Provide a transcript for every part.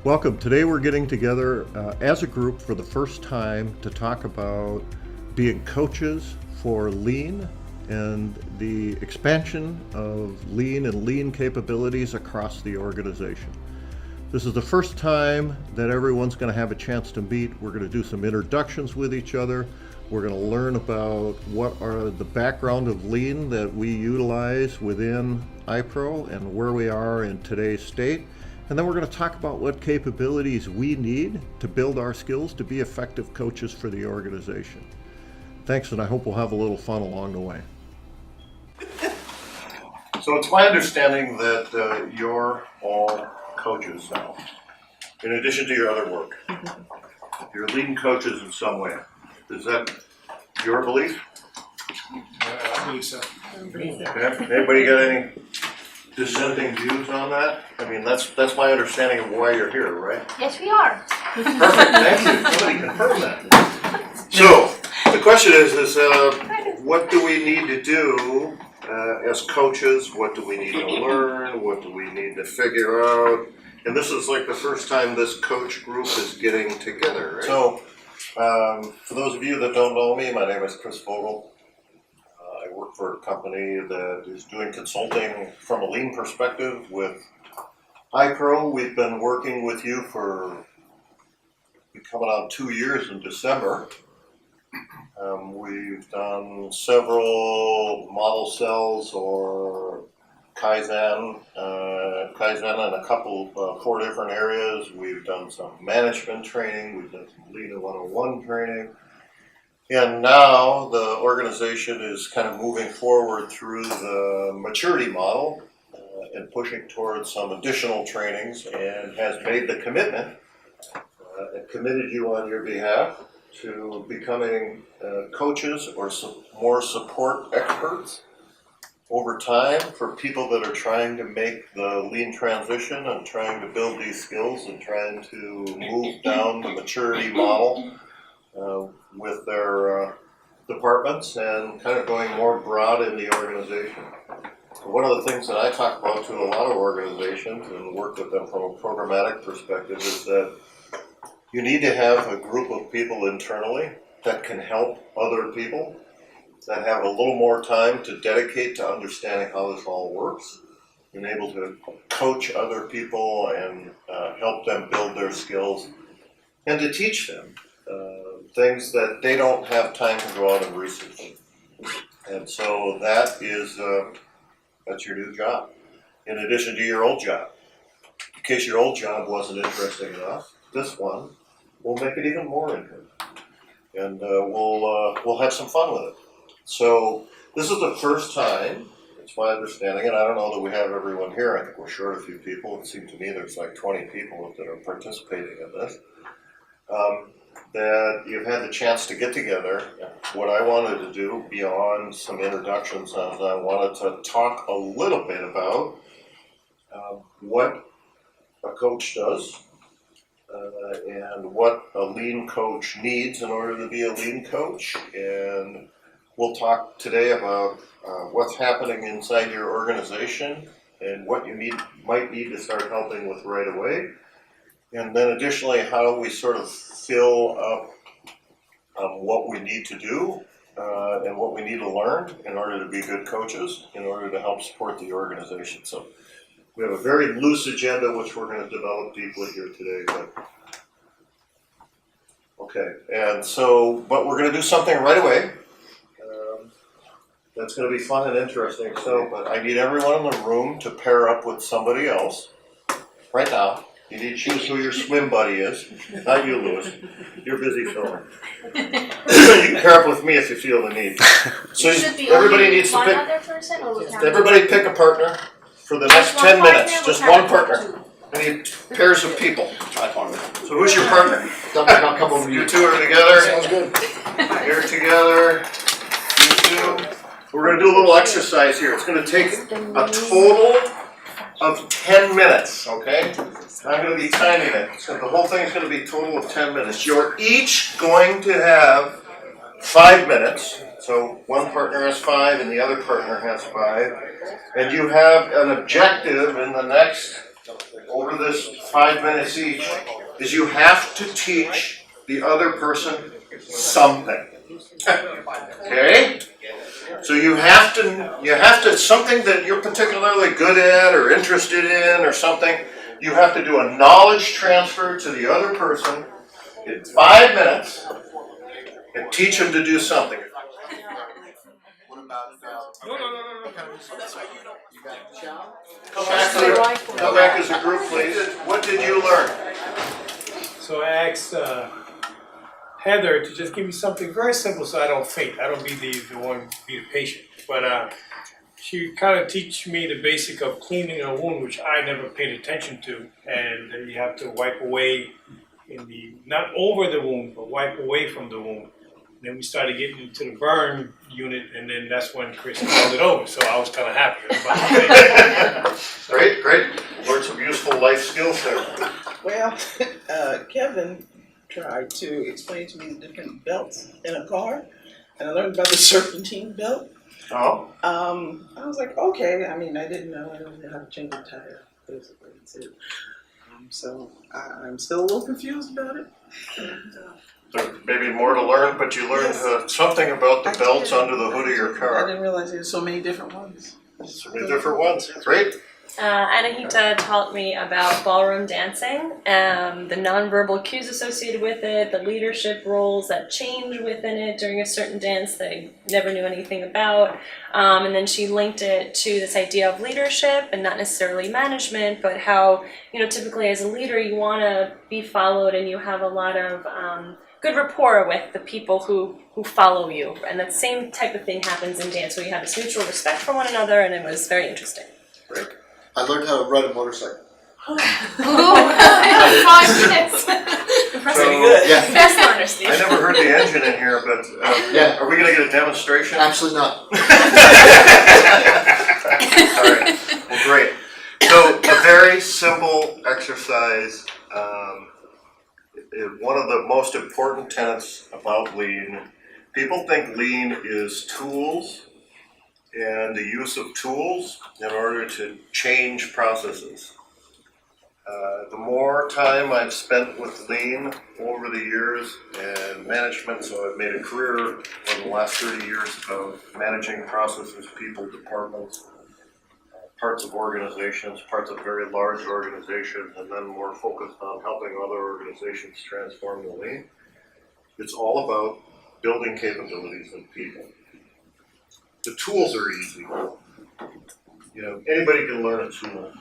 Welcome. Today we're getting together as a group for the first time to talk about being coaches for lean and the expansion of lean and lean capabilities across the organization. This is the first time that everyone's going to have a chance to meet. We're going to do some introductions with each other. We're going to learn about what are the background of lean that we utilize within iPro and where we are in today's state. And then we're going to talk about what capabilities we need to build our skills to be effective coaches for the organization. Thanks, and I hope we'll have a little fun along the way. So it's my understanding that you're all coaches now, in addition to your other work. You're leading coaches in some way. Is that your belief? I believe so. Anybody got any dissenting views on that? I mean, that's my understanding of why you're here, right? Yes, we are. Perfect, thank you. Somebody confirm that. So, the question is what do we need to do as coaches? What do we need to learn? What do we need to figure out? And this is like the first time this coach group is getting together, right? So, for those of you that don't know me, my name is Chris Vogel. I work for a company that is doing consulting from a lean perspective with iPro. We've been working with you for coming on 2 years in December. We've done several model cells or Kaizen in a couple, 4 different areas. We've done some management training. We've done some Lean 101 training. And now the organization is kind of moving forward through the maturity model and pushing towards some additional trainings, and has made the commitment and committed you on your behalf to becoming coaches or more support experts over time for people that are trying to make the lean transition and trying to build these skills and trying to move down the maturity model with their departments and kind of going more broad in the organization. One of the things that I talk about to a lot of organizations and work with them from a programmatic perspective is that you need to have a group of people internally that can help other people, that have a little more time to dedicate to understanding how this all works, and able to coach other people and help them build their skills, and to teach them things that they don't have time to go out and research. And so that is, that's your new job, in addition to your old job. In case your old job wasn't interesting enough, this one will make it even more interesting. And we'll have some fun with it. So this is the first time, it's my understanding, and I don't know that we have everyone here. I think we're short a few people. It seemed to me there's like 20 people that are participating in this. That you've had the chance to get together. What I wanted to do beyond some introductions is I wanted to talk a little bit about what a coach does and what a lean coach needs in order to be a lean coach. And we'll talk today about what's happening inside your organization and what you might need to start helping with right away. And then additionally, how we sort of fill up what we need to do and what we need to learn in order to be good coaches, in order to help support the organization. So we have a very loose agenda, which we're going to develop deeply here today. But we're going to do something right away. That's going to be fun and interesting. But I need everyone in the room to pair up with somebody else right now. You need to choose who your swim buddy is. Not you, Lewis. You're busy filming. You can pair up with me if you feel the need. So everybody needs to pick. Everybody pick a partner for the next 10 minutes. Just one partner. I need pairs of people. So who's your partner? You two are together. Sounds good. You're together. You two. We're going to do a little exercise here. It's going to take a total of 10 minutes, okay? I'm going to be timing it. So the whole thing is going to be a total of 10 minutes. You're each going to have 5 minutes. So one partner has 5 and the other partner has 5. And you have an objective in the next over this 5 minutes each is you have to teach the other person something. Okay? So you have to, something that you're particularly good at or interested in or something, you have to do a knowledge transfer to the other person in 5 minutes and teach them to do something. What about, No. you got the child? Come back as a group, please. What did you learn? So I asked Heather to just give me something very simple so I don't faint. I don't be the one, be the patient. But she kind of teach me the basic of cleaning a wound, which I never paid attention to. And then you have to wipe away not over the wound, but wipe away from the wound. Then we started getting into the burn unit, and then that's when Chris called it over. So I was kind of happy. Great. Learned some useful life skills there. Well, Kevin tried to explain to me the different belts in a car, and I learned about the serpentine belt. Oh, I was like, okay. I mean, I didn't know how to change a tire, basically. So I'm still a little confused about it. And, so maybe more to learn, but you learned something about the belts under the hood of your I car. didn't realize there's so many different ones. So many different ones. Great. Anahita taught me about ballroom dancing, the nonverbal cues associated with it, the leadership roles that change within it during a certain dance that I never knew anything about. And then she linked it to this idea of leadership and not necessarily management, but how, typically as a leader you want to be followed and you have a lot of good rapport with the people who follow you. And that same type of thing happens in dance where you have this mutual respect for one another, and it was very interesting. Great. I learned how to ride a motorcycle. 5 minutes. So, Yeah, Fast learner, Steve. I never heard the engine in here, but Yeah. are we going to get a demonstration? absolutely not. All right. Well, great. So a very simple exercise. One of the most important tenets about lean. People think lean is tools and the use of tools in order to change processes. The more time I've spent with lean over the years and management, so I've made a career over the last 30 years of managing processes, people, departments, parts of organizations, parts of very large organizations, and then more focused on helping other organizations transform the lean. It's all about building capabilities in people. The tools are easy. Anybody can learn a tool.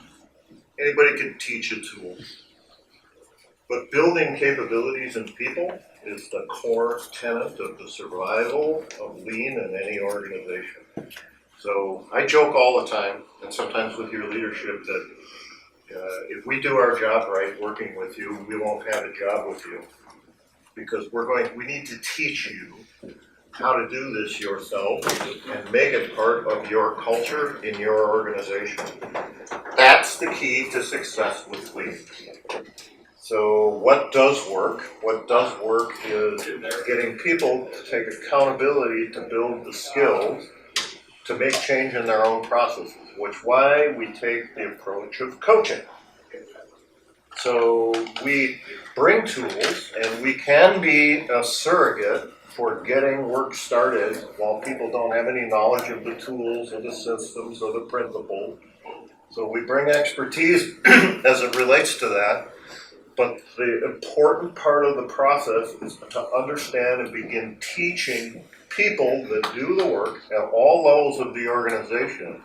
Anybody can teach a tool. But building capabilities in people is the core tenet of the survival of lean in any organization. So I joke all the time, and sometimes with your leadership, that if we do our job right working with you, we won't have a job with you. Because we need to teach you how to do this yourself and make it part of your culture in your organization. That's the key to success with lean. So what does work? What does work is getting people to take accountability to build the skills to make change in their own processes, which is why we take the approach of coaching. So we bring tools, and we can be a surrogate for getting work started while people don't have any knowledge of the tools or the systems or the principles. So we bring expertise as it relates to that, but the important part of the process is to understand and begin teaching people that do the work at all levels of the organization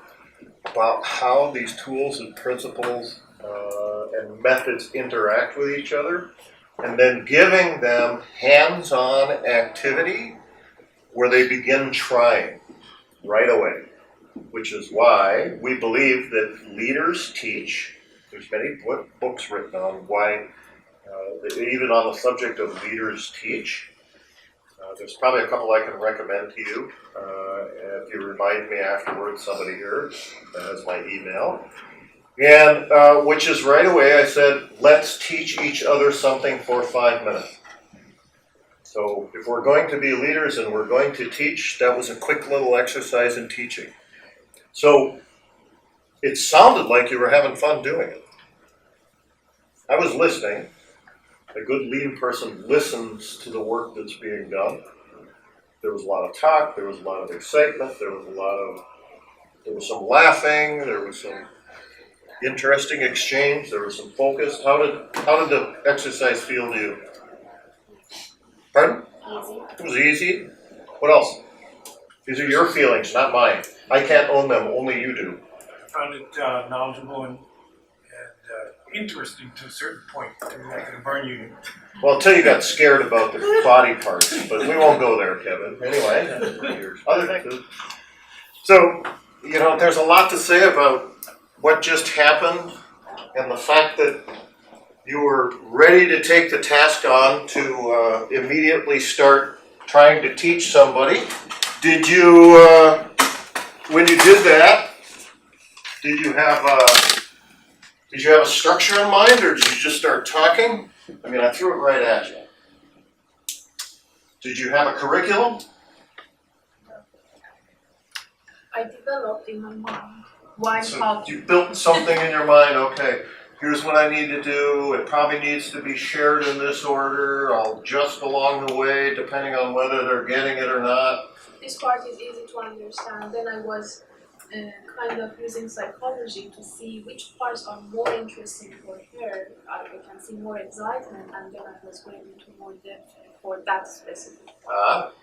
about how these tools and principles and methods interact with each other, and then giving them hands-on activity where they begin trying right away, which is why we believe that leaders teach. There's many books written on why, even on the subject of leaders teach. There's probably a couple I can recommend to you. If you remind me afterwards, somebody here has my email. And which is right away, I said, let's teach each other something for 5 minutes. So if we're going to be leaders and we're going to teach, that was a quick little exercise in teaching. So it sounded like you were having fun doing it. I was listening. A good lean person listens to the work that's being done. There was a lot of talk, there was a lot of excitement, there was some laughing, there was some interesting exchange, there was some focus. How did the exercise feel to you? Pardon? Easy. It was easy. What else? These are your feelings, not mine. I can't own them, only you do. I found it knowledgeable and interesting to a certain point. I'm not going to burn you. Well, until you got scared about the body parts, but we won't go there, Kevin. Anyway, other things. So, you know, there's a lot to say about what just happened and the fact that you were ready to take the task on to immediately start trying to teach somebody. Did you, when you did that, did you have a structure in mind, or did you just start talking? I mean, I threw it right at you. Did you have a curriculum? I developed in my mind why So how you built something in your mind, okay, here's what I need to do, it probably needs to be shared in this order, I'll adjust along the way depending on whether they're getting it or not. this part is easy to understand. Then I was kind of using psychology to see which parts are more interesting for her. I can see more excitement, and then I was going into more depth for that specific.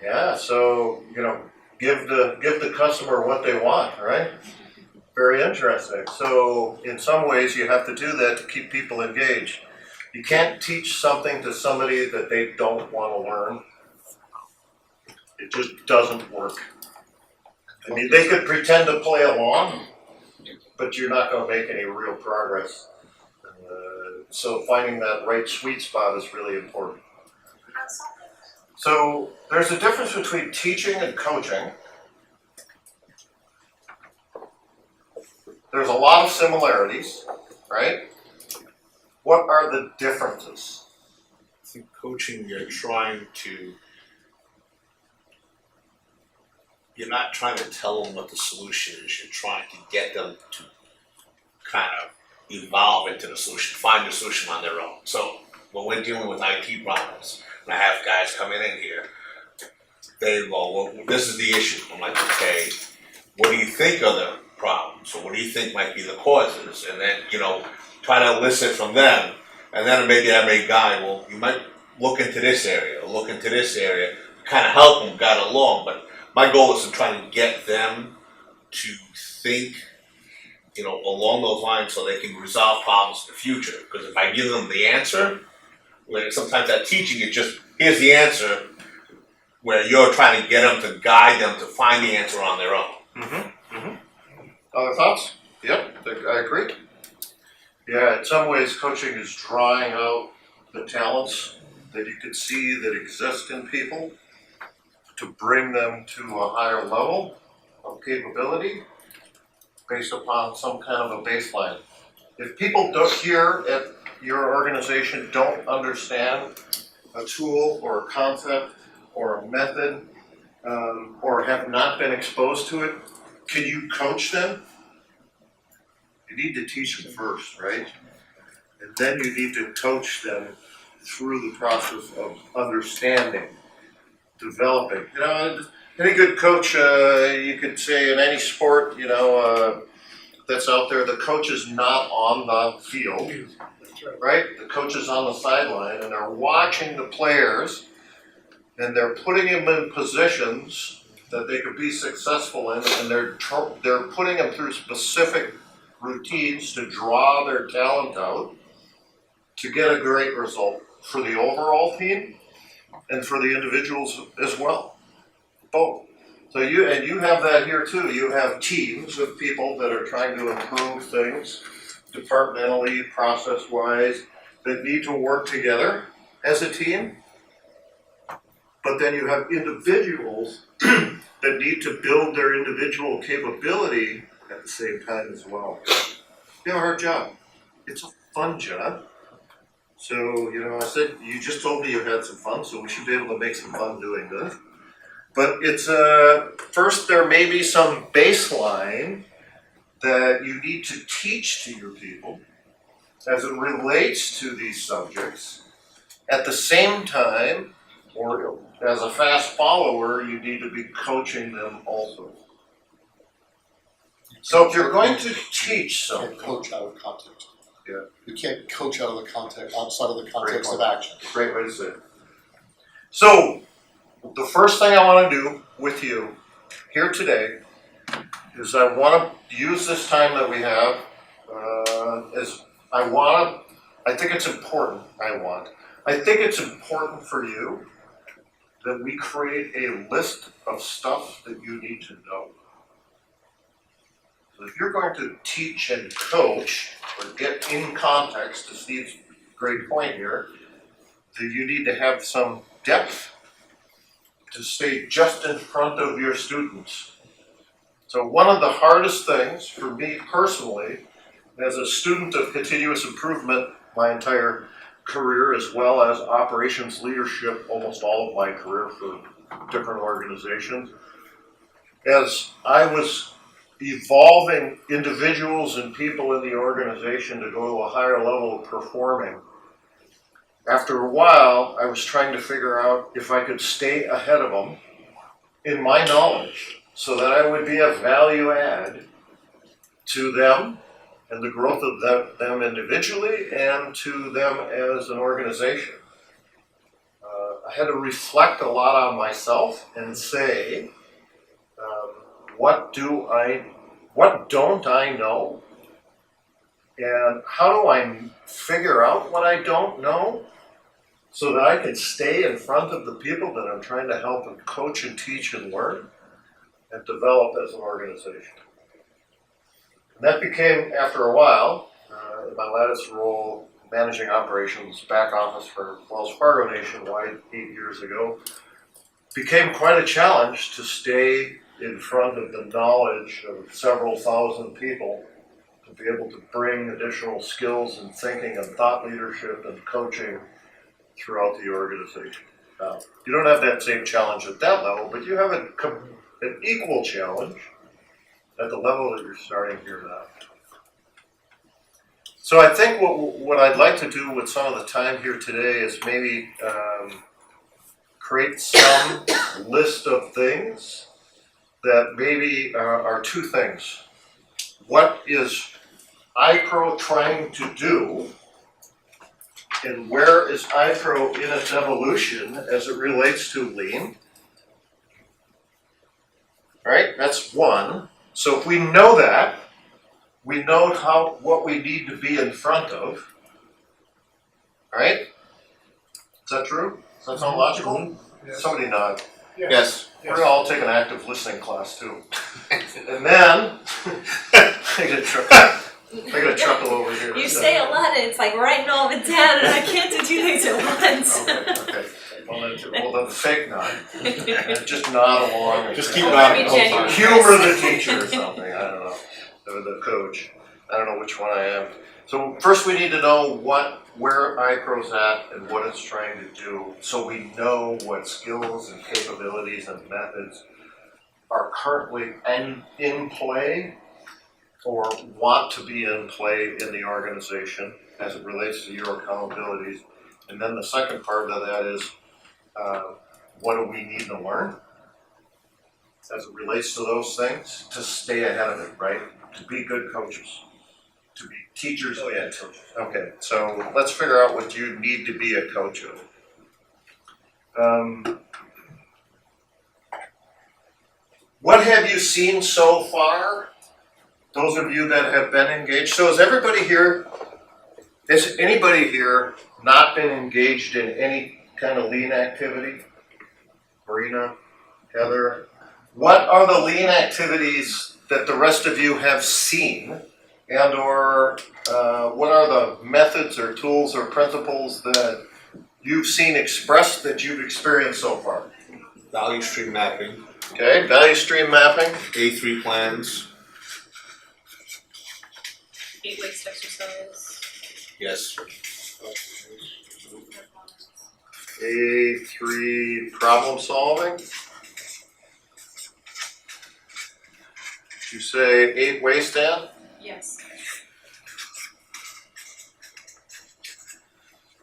Yeah, so, you know, give the customer what they want, right? Very interesting. So in some ways you have to do that to keep people engaged. You can't teach something to somebody that they don't want to learn. It just doesn't work. I mean, they could pretend to play along, but you're not going to make any real progress. So finding that right sweet spot is really important. And something So there's a difference between teaching and coaching. There's a lot of similarities, right? What are the differences? I think coaching, you're not trying to tell them what the solution is, you're trying to get them to kind of evolve into the solution, find the solution on their own. So when we're dealing with IT problems, and I have guys coming in here, they go, well, this is the issue. I'm like, okay, what do you think are the problems? Or what do you think might be the causes? And then, you know, try to elicit from them. And then maybe I may guide, well, you might look into this area, or look into this area, kind of help them guide along. But my goal is to try to get them to think, you know, along those lines so they can resolve problems in the future. Because if I give them the answer, like sometimes that teaching is just, here's the answer, where you're trying to get them to guide them to find the answer on their own. Other thoughts? Yep, I agree. Yeah, in some ways coaching is drawing out the talents that you could see that exist in people to bring them to a higher level of capability based upon some kind of a baseline. If people here at your organization don't understand a tool or a concept or a method or have not been exposed to it, can you coach them? You need to teach them first, right? And then you need to coach them through the process of understanding, developing. You know, any good coach, you could say in any sport, you know, that's out there, the coach is not on the field, right? The coach is on the sideline and they're watching the players and they're putting them in positions that they could be successful in, and they're putting them through specific routines to draw their talent out to get a great result for the overall team and for the individuals as well, both. So you have that here too. You have teams of people that are trying to improve things departmentally, process-wise, that need to work together as a team. But then you have individuals that need to build their individual capability at the same time as well. You have a hard job. It's a fun job. So, you know, I said, you just told me you had some fun, so we should be able to make some fun doing this. But it's, first there may be some baseline that you need to teach to your people as it relates to these subjects. At the same time, or as a fast follower, you need to be coaching them also. So if you're going to teach You can't something, coach out of context. Yeah. You can't coach out of the context, outside of the context of point. action. great way to say it. So, the first thing I want to do with you here today is I want to use this time that we have I think it's important, I think it's important for you that we create a list of stuff that you need to know. So if you're going to teach and coach or get in context, to Steve's great point here, that you need to have some depth to stay just in front of your students. So one of the hardest things for me personally, as a student of continuous improvement my entire career, as well as operations leadership almost all of my career for different organizations, as I was evolving individuals and people in the organization to go to a higher level of performing, after a while, I was trying to figure out if I could stay ahead of them in my knowledge so that I would be a value add to them and the growth of them individually and to them as an organization. I had to reflect a lot on myself and say, what don't I know? And how do I figure out what I don't know so that I can stay in front of the people that I'm trying to help and coach and teach and learn and develop as an organization? And that became, after a while, in my latest role, managing operations back office for Wells Fargo nationwide 8 years ago, became quite a challenge to stay in front of the knowledge of several thousand people, to be able to bring additional skills and thinking and thought leadership and coaching throughout the organization. Now, you don't have that same challenge at that level, but you have an equal challenge at the level that you're starting here now. So I think what I'd like to do with some of the time here today is maybe create some list of things that maybe are two things. What is iPro trying to do, and where is iPro in its evolution as it relates to lean? Right, that's one. So if we know that, we know what we need to be in front of. Right? Is that true? Does that sound logical? Yes. Somebody nod. Yes. We're gonna all take an active listening class too. And then I gotta chuckle over here. You say a lot, and it's like writing all of it down, and I can't do two things at once. Okay. Well then fake nod. Just nod along. And Just keep I'll nodding. be genuine. Humor the teacher or something. I don't know. Or the coach. I don't know which one I am. So first we need to know where iPro's at and what it's trying to do, so we know what skills and capabilities and methods are currently in play or want to be in play in the organization as it relates to your accountabilities. And then the second part of that is, what do we need to learn as it relates to those things to stay ahead of it, right? To be good coaches, to be teachers and coaches. Okay, so let's figure out what you need to be a coach of. What have you seen so far? Those of you that have been engaged. So has anybody here not been engaged in any kind of lean activity? Marina, Heather, what are the lean activities that the rest of you have seen, and or what are the methods or tools or principles that you've seen expressed that you've experienced so far? Value stream mapping, Okay, value stream mapping. A3 plans, 8 weeks exercise. yes. A3 problem solving. Did you say 8 ways, Dan? Yes.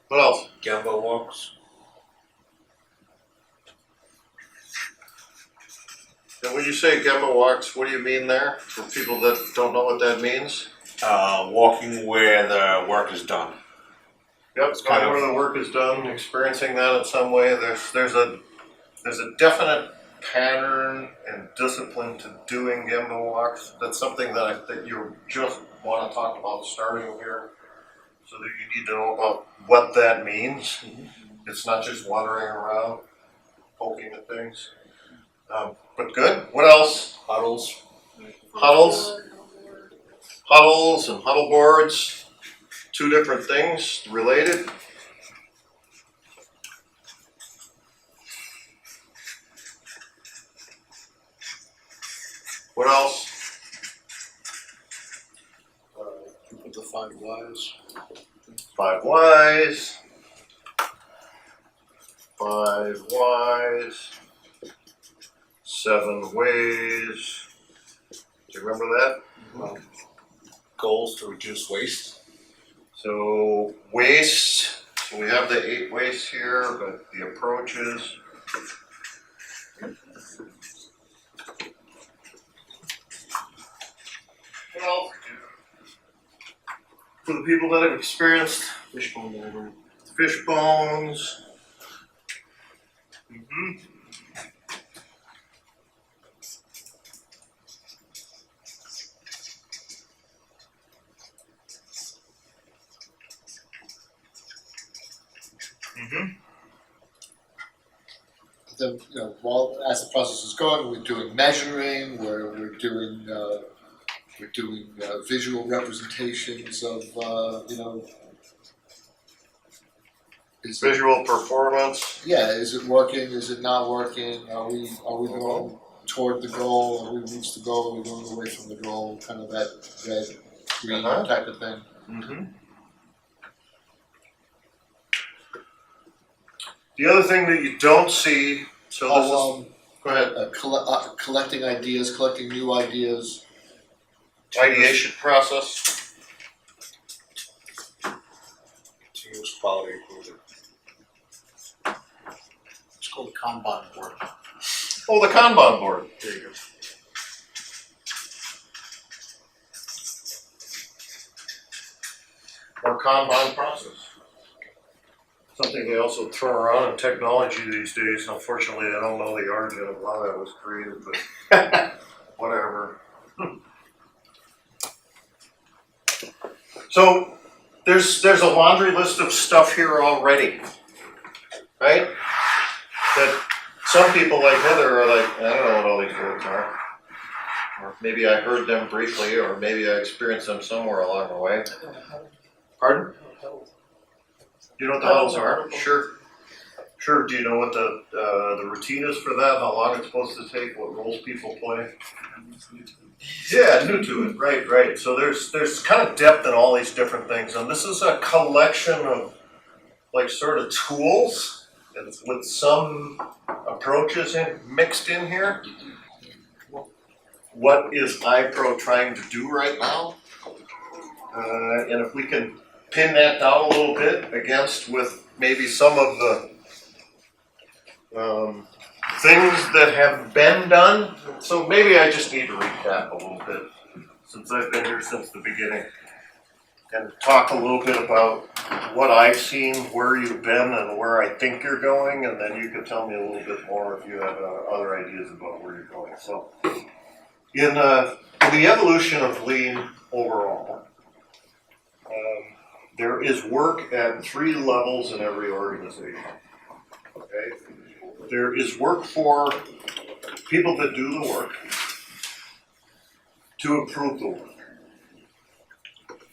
What else? Gemba walks. And when you say Gemma walks, what do you mean there? For people that don't know what that means? Walking where the work is done. Yep, It's kind where of- the work is done, experiencing that in some way. There's a definite pattern and discipline to doing Gemma walks. That's something that you just want to talk about starting here, so that you need to know about what that means. It's not just wandering around, poking at things. But good. What else? Huddles. Huddles. Huddles and huddle boards. Two different things related. What else? With the 5 whys. 5 whys. 5 whys. 7 ways. Do you remember that? Goals to reduce waste. So waste, so we have the 8 wastes here, but the approaches. Well, for the people that have experienced fishbone library, fish bones. Then, while as the process is going, we're doing measuring, we're doing visual representations of is it, Visual performance. is it working? Is it not working? Are we going toward the goal? Are we reached the goal? Are we going away from the goal? Kind of that red green type of thing. The other thing that you don't see, so this is, go ahead, Collecting ideas, collecting new ideas. ideation process. Continuous quality improvement. It's called a Kanban board. Oh, the Kanban board. There you go. Or Kanban process. Something they also throw around in technology these days. Unfortunately, I don't know the origin of how that was created, but whatever. So there's a laundry list of stuff here already, right? That some people like Heather are like, I don't know what all these words are. Or maybe I heard them briefly, or maybe I experienced them somewhere along the way. Pardon? Do you know what the huddles are? Sure. Sure. Do you know what the routine is for that? How long it's supposed to take? What roles people play? Yeah, new to it. Right. So there's kind of depth in all these different things, and this is a collection of like sort of tools with some approaches mixed in here. What is iPro trying to do right now? And if we can pin that down a little bit against with maybe some of the things that have been done. So maybe I just need to recap a little bit since I've been here since the beginning and talk a little bit about what I've seen, where you've been, and where I think you're going, and then you can tell me a little bit more if you have other ideas about where you're going. So in the evolution of Lean overall, there is work at 3 levels in every organization. Okay? There is work for people that do the work to improve the work.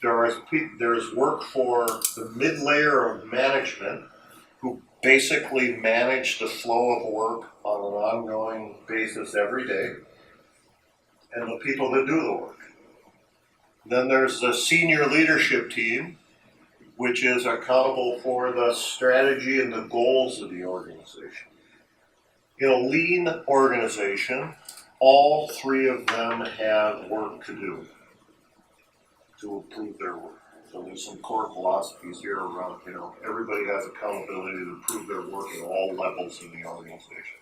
There is work for the mid-layer of management who basically manage the flow of work on an ongoing basis every day, and the people that do the work. Then there's the senior leadership team, which is accountable for the strategy and the goals of the organization. In a lean organization, all 3 of them have work to do to improve their work. So there's some core philosophies here around, everybody has accountability to prove their work at all levels in the organization.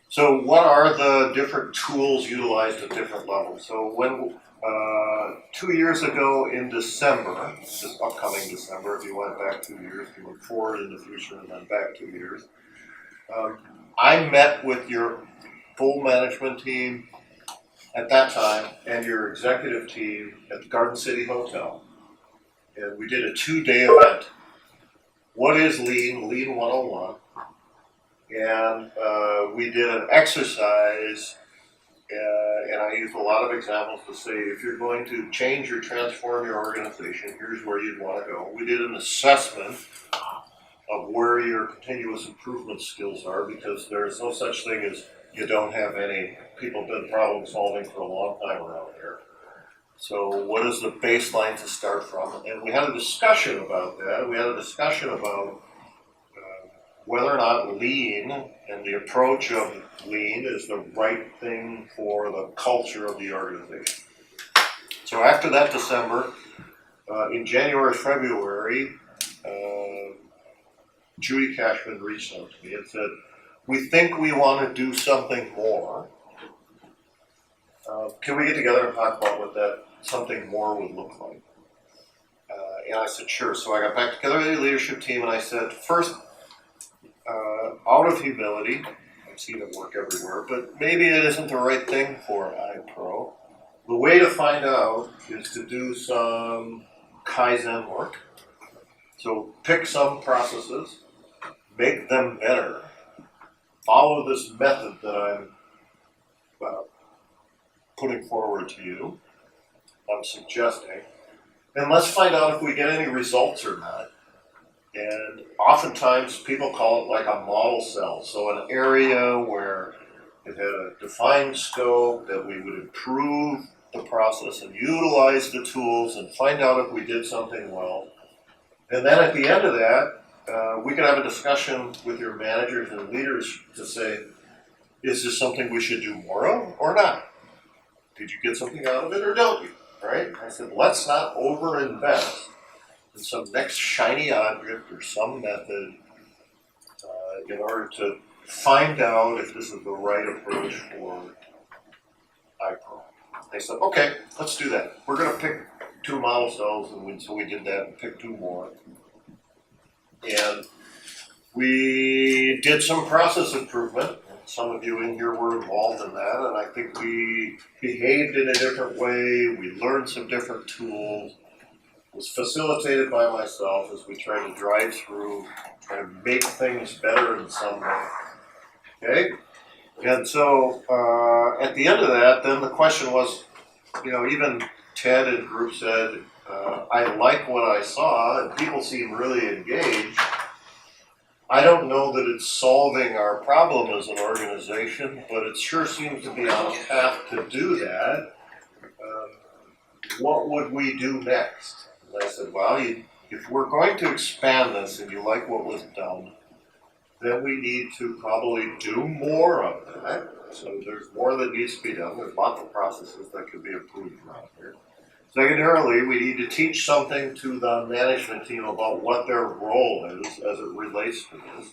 So what are the different tools utilized at different levels? So when 2 years ago in December, this upcoming December, if you went back 2 years, if you went forward in the future and then back 2 years, I met with your full management team at that time and your executive team at the Garden City Hotel. And we did a 2-day event. What is Lean? Lean 101. And we did an exercise, and I used a lot of examples to say, if you're going to change or transform your organization, here's where you'd want to go. We did an assessment of where your continuous improvement skills are, because there's no such thing as you don't have any. People have been problem solving for a long time around here. So what is the baseline to start from? And we had a discussion about that. We had a discussion about whether or not Lean and the approach of Lean is the right thing for the culture of the organization. So after that December, in January, February, Judy Cashman reached out to me and said, we think we want to do something more. Can we get together and talk about what that something more would look like? And I said, sure. So I got back together with the leadership team and I said, first, out of humility, I've seen it work everywhere, but maybe it isn't the right thing for iPro. The way to find out is to do some Kaizen work. So pick some processes, make them better, follow this method that I'm putting forward to you, I'm suggesting, and let's find out if we get any results or not. And oftentimes people call it like a model cell. So an area where it had a defined scope, that we would improve the process and utilize the tools and find out if we did something well. And then at the end of that, we could have a discussion with your managers and leaders to say, is this something we should do more of or not? Did you get something out of it or don't you? Right? I said, let's not over-invest in some next shiny object or some method in order to find out if this is the right approach for iPro. They said, okay, let's do that. We're going to pick 2 model cells, and so we did that and picked 2 more. And we did some process improvement. Some of you in here were involved in that, and I think we behaved in a different way. We learned some different tools. It was facilitated by myself as we tried to drive through, try to make things better in some way. Okay? And so at the end of that, then the question was, even Ted and group said, I like what I saw, and people seem really engaged. I don't know that it's solving our problem as an organization, but it sure seems to be on a path to do that. What would we do next? And I said, well, if we're going to expand this and you like what was done, then we need to probably do more of that. So there's more that needs to be done. There's lots of processes that could be improved around here. Secondarily, we need to teach something to the management team about what their role is as it relates to this.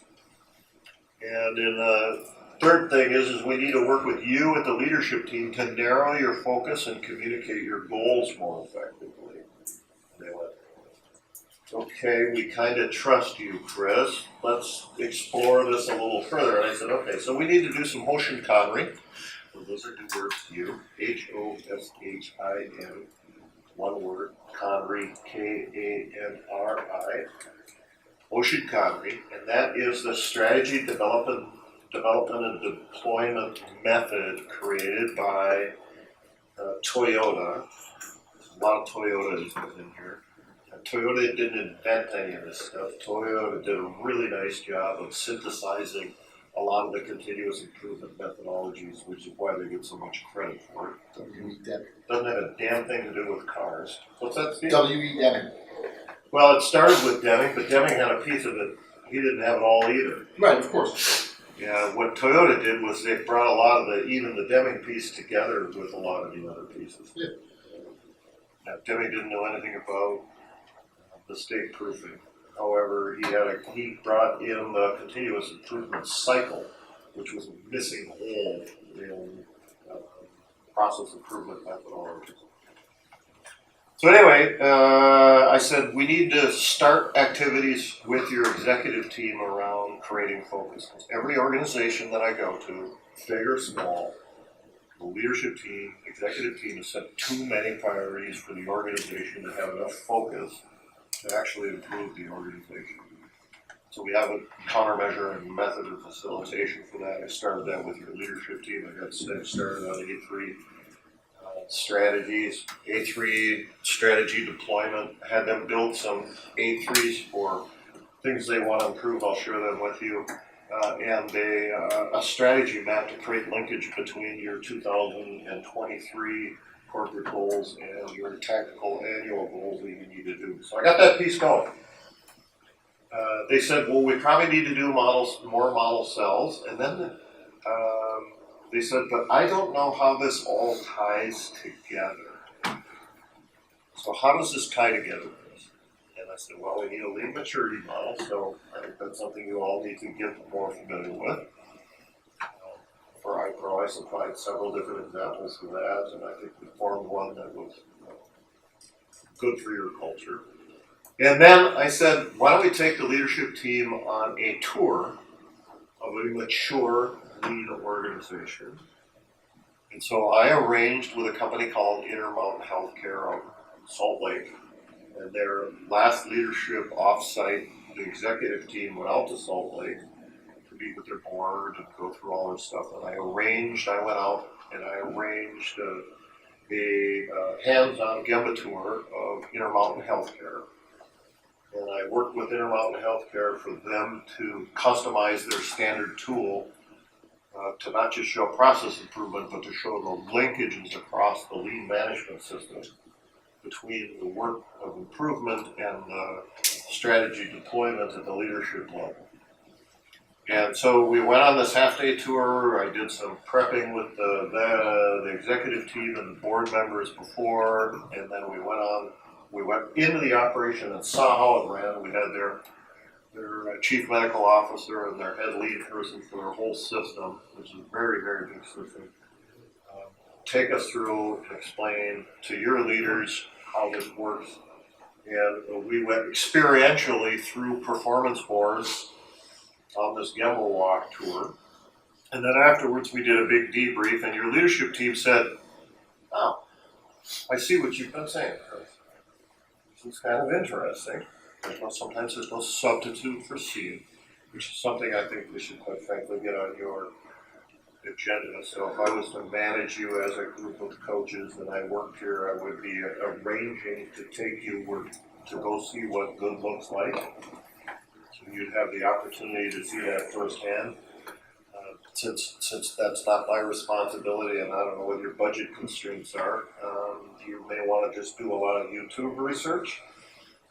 And then the third thing is we need to work with you at the leadership team to narrow your focus and communicate your goals more effectively. And they went, okay, we kind of trust you, Chris. Let's explore this a little further. And I said, okay, so we need to do some Hoshinkanri. So those are 2 words to you. Hoshin, one word, Kanri, Kanri. Hoshinkanri, and that is the strategy development and deployment method created by Toyota. There's a lot of Toyota in here. Toyota didn't invent any of this stuff. Toyota did a really nice job of synthesizing a lot of the continuous improvement methodologies, which is why they get so much credit for it. W.E. Deming. Doesn't have a damn thing to do with cars. What's that, Steve? W.E. Deming. Well, it started with Deming, but Deming had a piece of it. He didn't have it all either. Right, of course. Yeah, what Toyota did was they brought a lot of even the Deming piece together with a lot of the other pieces. Yeah. Now, Deming didn't know anything about the state proofing. However, he brought in the continuous improvement cycle, which was a missing hole in process improvement methodologies. So anyway, I said we need to start activities with your executive team around creating focus. Because every organization that I go to, big or small, the leadership team, executive team has set too many priorities for the organization to have enough focus to actually improve the organization. So we have a countermeasure and method of facilitation for that. I started that with your leadership team. I got started on A3 strategies, A3 strategy deployment. I had them build some A3s for things they want to improve. I'll share them with you. And a strategy map to create linkage between your 2023 corporate goals and your tactical annual goals that you need to do. So I got that piece going. They said, well, we probably need to do more model cells. And then they said, but I don't know how this all ties together. So how does this tie together? And I said, well, we need a lean maturity model, so I think that's something you all need to get more familiar with. For iPro, I supplied several different examples of that, and I think we formed one that was good for your culture. And then I said, why don't we take the leadership team on a tour of a mature lean organization? And so I arranged with a company called Intermountain Healthcare of Salt Lake. And their last leadership offsite, the executive team went out to Salt Lake to meet with their board and go through all their stuff. And I went out and I arranged a hands-on Gemba tour of Intermountain Healthcare. And I worked with Intermountain Healthcare for them to customize their standard tool to not just show process improvement, but to show the linkages across the lean management system between the work of improvement and strategy deployment at the leadership level. And so we went on this half-day tour. I did some prepping with the executive team and the board members before, and then we went into the operation and saw how it ran. We had their chief medical officer and their head lead person for their whole system, which is a very, very big system, take us through and explain to your leaders how this works. And we went experientially through performance boards on this Gemba Walk tour. And then afterwards we did a big debrief, and your leadership team said, oh, I see what you've been saying, Chris. This is kind of interesting. Sometimes there's no substitute for seeing, which is something I think we should quite frankly get on your agenda. So if I was to manage you as a group of coaches and I worked here, I would be arranging to take you to go see what good looks like. So you'd have the opportunity to see that firsthand. Since that's not my responsibility, and I don't know what your budget constraints are, you may want to just do a lot of YouTube research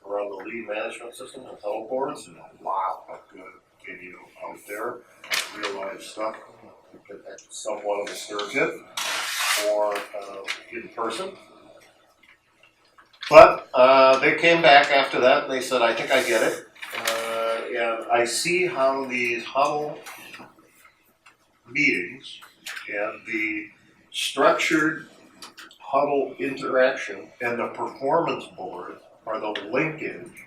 around the lead management system and huddle boards, and a lot of good video out there, real life stuff. Somewhat of a surrogate or in person. But they came back after that and they said, I think I get it. And I see how these huddle meetings and the structured huddle interaction and the performance board are the linkage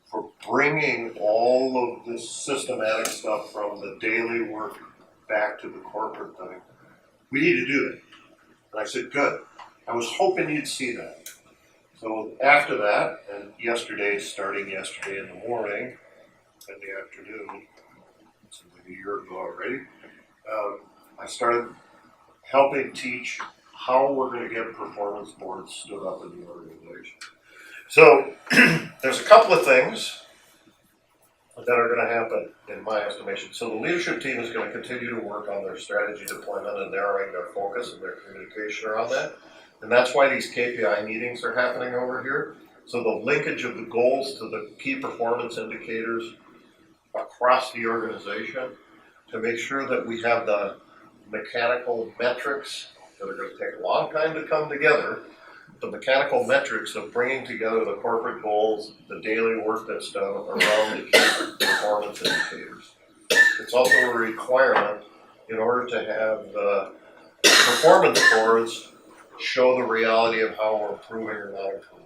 for bringing all of this systematic stuff from the daily work back to the corporate thing. We need to do that. And I said, good. I was hoping you'd see that. So after that, and starting yesterday in the morning and the afternoon, seems like a year ago already, I started helping teach how we're going to get performance boards stood up in the organization. So there's a couple of things that are going to happen in my estimation. So the leadership team is going to continue to work on their strategy deployment and narrowing their focus and their communication around that. And that's why these KPI meetings are happening over here. So the linkage of the goals to the key performance indicators across the organization to make sure that we have the mechanical metrics that are going to take a long time to come together, the mechanical metrics of bringing together the corporate goals, the daily work that's done around the key performance indicators. It's also a requirement in order to have the performance boards show the reality of how we're improving or not improving.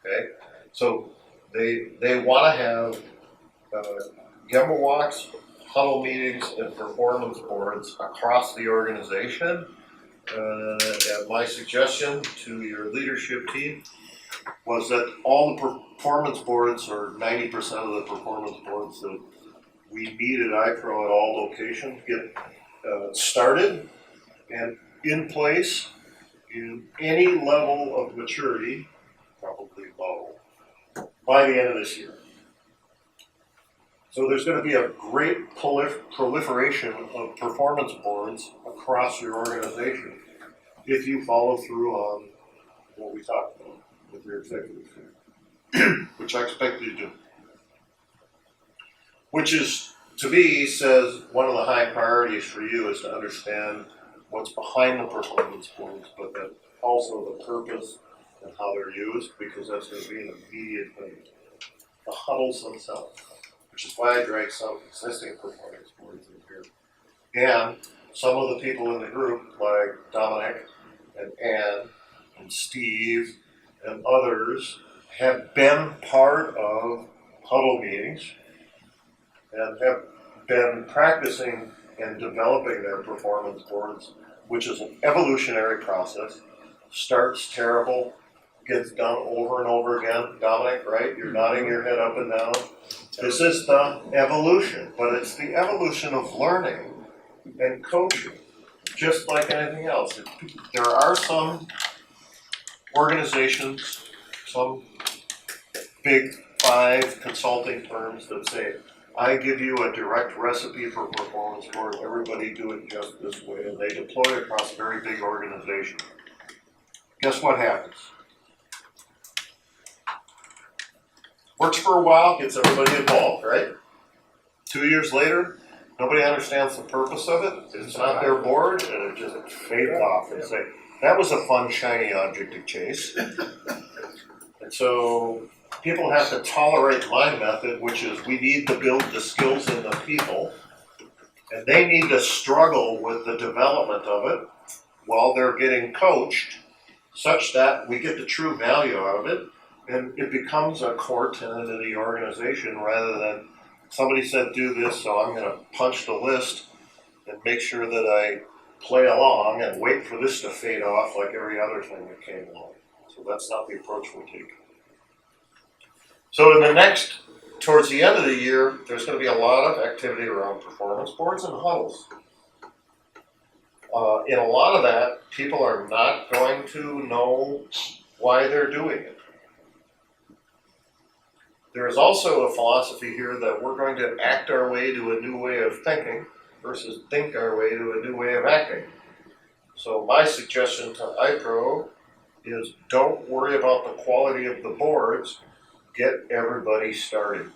Okay, so they want to have Gemba walks, huddle meetings, and performance boards across the organization. And my suggestion to your leadership team was that all the performance boards, or 90% of the performance boards that we meet at iPro at all locations, get started and in place in any level of maturity, probably low, by the end of this year. So there's going to be a great proliferation of performance boards across your organization if you follow through on what we talked about with your executive team, which I expect you to do. Which is, to me, says one of the high priorities for you is to understand what's behind the performance boards, but then also the purpose and how they're used, because that's going to be an immediate thing. The huddles themselves, which is why I drag some existing performance boards in here. And some of the people in the group, like Dominic and Ann and Steve and others, have been part of huddle meetings and have been practicing and developing their performance boards, which is an evolutionary process. Starts terrible, gets done over and over again. Dominic, right? You're nodding your head up and down. This is the evolution, but it's the evolution of learning and coaching, just like anything else. There are some organizations, some big 5 consulting firms that say, I give you a direct recipe for performance board, everybody do it just this way, and they deploy it across very big organizations. Guess what happens? Works for a while, gets everybody involved, right? 2 years later, nobody understands the purpose of it, it's not their board, and it just fades off and say, that was a fun, shiny object to chase. And so people have to tolerate my method, which is we need to build the skills in the people, and they need to struggle with the development of it while they're getting coached, such that we get the true value out of it, and it becomes a core tenet of the organization rather than somebody said do this, so I'm going to punch the list and make sure that I play along and wait for this to fade off like every other thing that came along. So that's not the approach we're taking. So in the next, towards the end of the year, there's going to be a lot of activity around performance boards and huddles. In a lot of that, people are not going to know why they're doing it. There is also a philosophy here that we're going to act our way to a new way of thinking versus think our way to a new way of acting. So my suggestion to iPro is don't worry about the quality of the boards, get everybody started.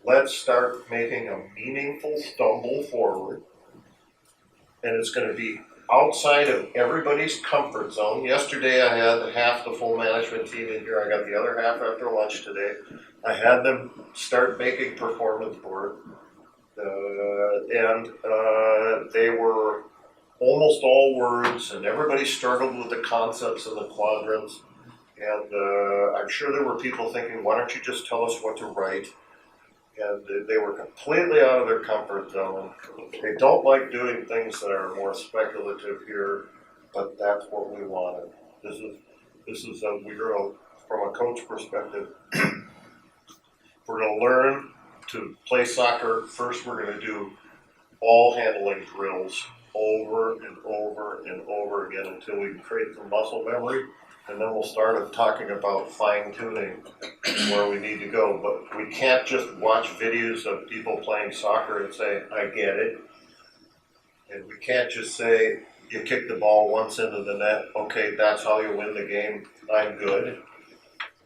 Let's start making a meaningful stumble forward, and it's going to be outside of everybody's comfort zone. Yesterday I had half the full management team in here, I got the other half after lunch today. I had them start making performance board, and they were almost all words, and everybody struggled with the concepts and the quadrants. And I'm sure there were people thinking, why don't you just tell us what to write? And they were completely out of their comfort zone. They don't like doing things that are more speculative here, but that's what we wanted. This is from a coach perspective. We're going to learn to play soccer. First, we're going to do ball handling drills over and over and over again until we create the muscle memory. And then we'll start talking about fine tuning where we need to go. But we can't just watch videos of people playing soccer and say, I get it. And we can't just say, you kick the ball once into the net, okay, that's how you win the game, I'm good.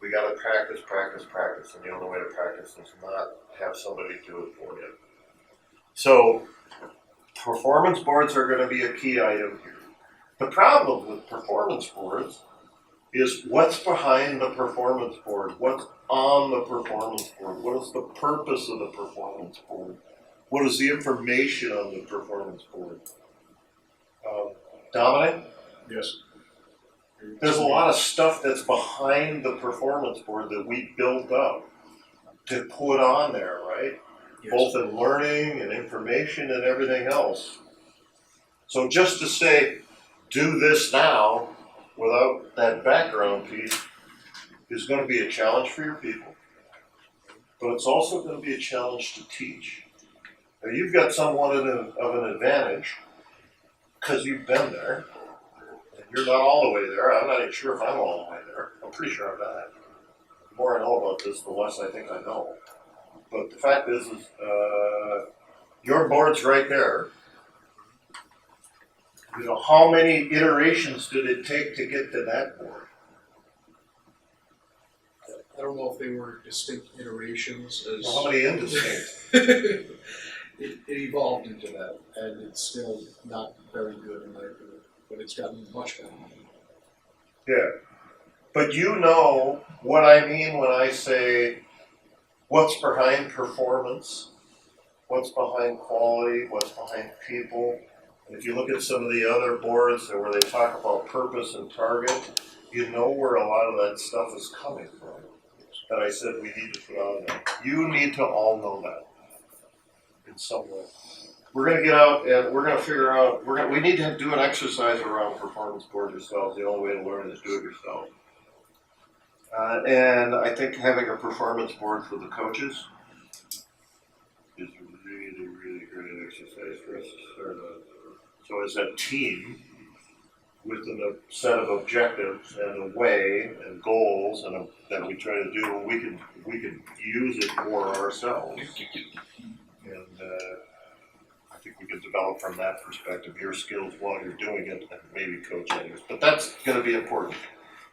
We gotta practice, practice, practice, and the only way to practice is not have somebody do it for you. So, performance boards are gonna be a key item here. The problem with performance boards is what's behind the performance board, what's on the performance board, what is the purpose of the performance board, what is the information on the performance board. Dominic, Yes. there's a lot of stuff that's behind the performance board that we built up to put on there, right? Both in learning and information and everything else. So just to say, do this now without that background piece is gonna be a challenge for your people. But it's also gonna be a challenge to teach. Now you've got somewhat of an advantage because you've been there. And you're not all the way there. I'm not even sure if I'm all the way there. I'm pretty sure I'm not. The more I know about this, the less I think I know. But the fact is your board's right there. You know, how many iterations did it take to get to that board? I don't know if they were distinct iterations as. How many indistinct? It evolved into that, and it's still not very good in my opinion, but it's gotten much better. Yeah. But you know what I mean when I say what's behind performance, what's behind quality, what's behind people. And if you look at some of the other boards where they talk about purpose and target, you know where a lot of that stuff is coming from. That I said we need to put on there. You need to all know that in some way. We're gonna get out and we're gonna figure out, we need to do an exercise around performance board yourselves. The only way to learn is do it yourself. And I think having a performance board for the coaches is a really, really great exercise for us to start on. So as a team, with a set of objectives and a way and goals and that we try to do, we can use it for ourselves. And I think we can develop from that perspective your skills while you're doing it and maybe coach others. But that's going to be important.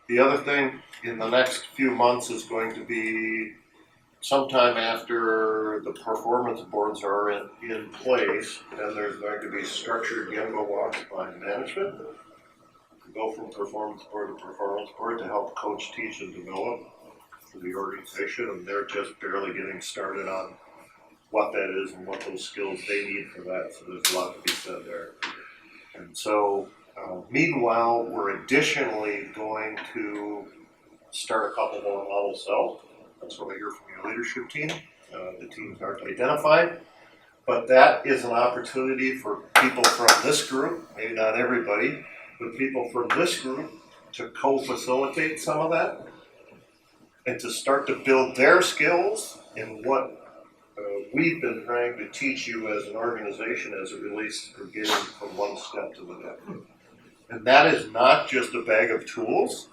The other thing in the next few months is going to be sometime after the performance boards are in place, then there's going to be structured Gemba walks by management. Go from performance board to performance board to help coach, teach, and develop for the organization, and they're just barely getting started on what that is and what those skills they need for that. So there's a lot to be said there. And so, meanwhile, we're additionally going to start a couple more model cells. That's what I hear from your leadership team. The teams aren't identified, but that is an opportunity for people from this group, maybe not everybody, but people from this group to co-facilitate some of that and to start to build their skills in what we've been trying to teach you as an organization as it relates to getting from one step to the next. And that is not just a bag of tools.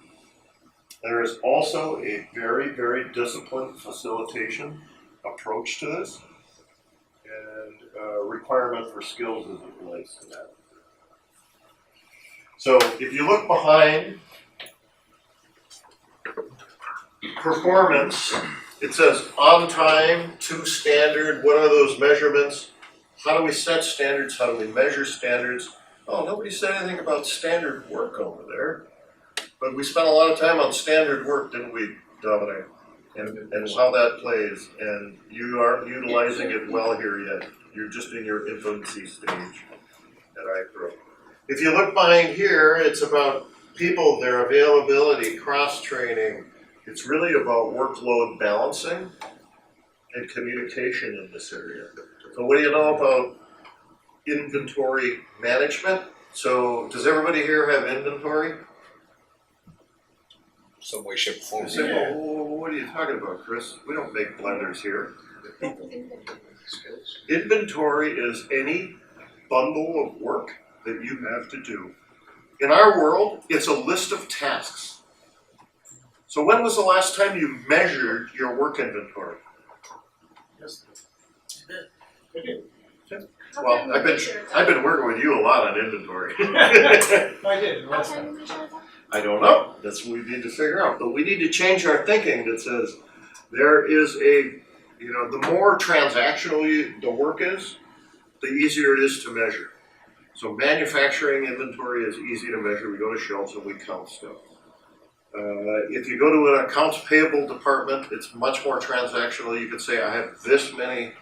There is also a very, very disciplined facilitation approach to this and requirement for skills as it relates to that. So if you look behind performance, it says on time, to standard. What are those measurements? How do we set standards? How do we measure standards? Oh, nobody said anything about standard work over there. But we spent a lot of time on standard work, didn't we, Dominic? And how that plays. And you aren't utilizing it well here yet. You're just in your infancy stage at iPro. If you look behind here, it's about people, their availability, cross-training. It's really about workload balancing and communication in this area. So what do you know about inventory management? So does everybody here have inventory? Some way, shape, or form. You say, well, what are you talking about, Chris? We don't make blenders here. Inventory is any bundle of work that you have to do. In our world, it's a list of tasks. So when was the last time you measured your work inventory? Yes. Well, I've been working with you a lot on inventory. I did, How last can time. you measure that? I don't know. That's what we need to figure out. But we need to change our thinking that says there is the more transactional the work is, the easier it is to measure. So manufacturing inventory is easy to measure. We go to shelves and we count stuff. If you go to an accounts payable department, it's much more transactional. You could say, I have this many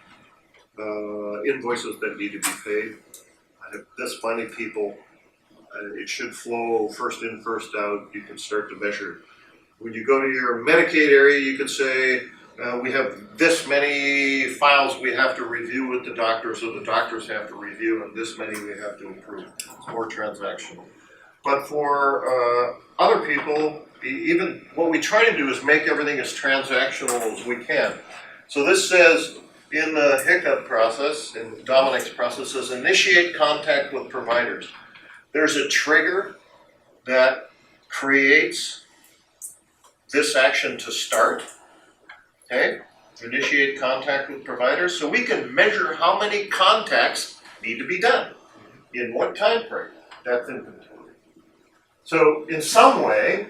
invoices that need to be paid. I have this many people. It should flow first in, first out. You can start to measure. When you go to your Medicaid area, you could say, we have this many files we have to review with the doctors, so the doctors have to review, and this many we have to approve. It's more transactional. But for other people, even what we try to do is make everything as transactional as we can. So this says in the HICCUP process, in Dominic's process, says initiate contact with providers. There's a trigger that creates this action to start. Okay, initiate contact with providers, so we can measure how many contacts need to be done in what time frame. That's inventory. So in some way,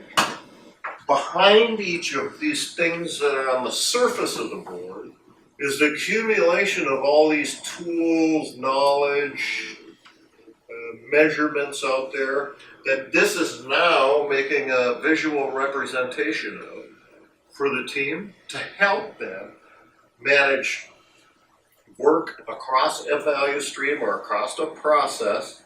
behind each of these things that are on the surface of the board is the accumulation of all these tools, knowledge, measurements out there that this is now making a visual representation of for the team to help them manage work across a value stream or across a process,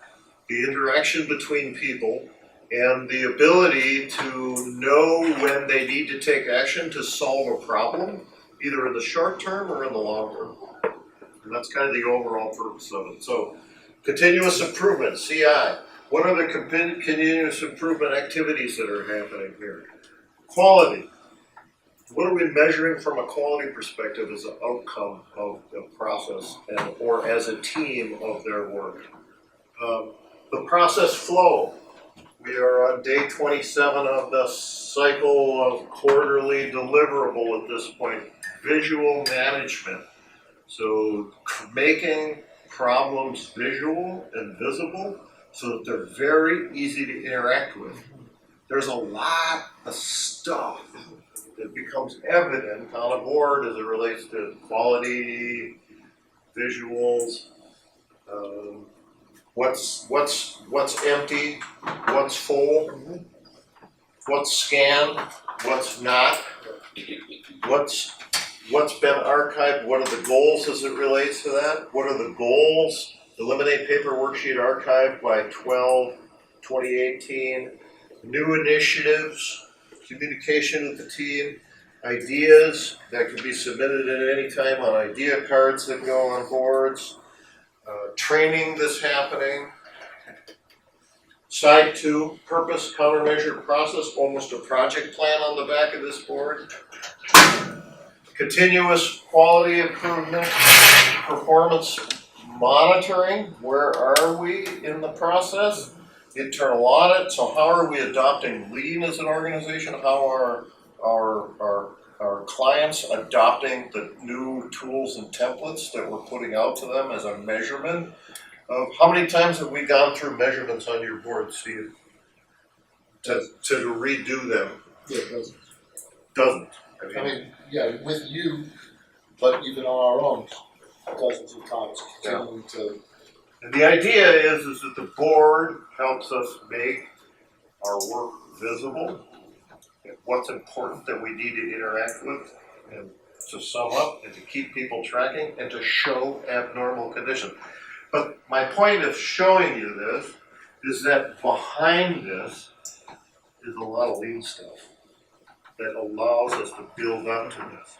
the interaction between people, and the ability to know when they need to take action to solve a problem, either in the short term or in the long term. And that's kind of the overall purpose of it. So, continuous improvement, CI. What are the continuous improvement activities that are happening here? Quality. What are we measuring from a quality perspective as an outcome of the process and or as a team of their work? The process flow. We are on day 27 of the cycle of quarterly deliverable at this point. Visual management. So making problems visual and visible so that they're very easy to interact with. There's a lot of stuff that becomes evident on a board as it relates to quality, visuals, what's empty, what's full, what's scanned, what's not, what's been archived, what are the goals as it relates to that? What are the goals? Eliminate paper worksheet archived by 12/2018. New initiatives, communication with the team, ideas that can be submitted at any time on idea cards that go on boards, training that's happening. Side 2, purpose, countermeasure, process, almost a project plan on the back of this board. Continuous quality improvement, performance monitoring, where are we in the process? Internal audit, so how are we adopting Lean as an organization? How are our clients adopting the new tools and templates that we're putting out to them as a measurement of how many times have we gone through measurements on your board, Steve? To redo them? Yeah, it doesn't. Doesn't. I mean, yeah, with you, but even on our own, dozens of times, continuing to. And the idea is that the board helps us make our work visible, and what's important that we need to interact with, and to sum up, and to keep people tracking, and to show abnormal conditions. But my point of showing you this is that behind this is a lot of Lean stuff that allows us to build up to this.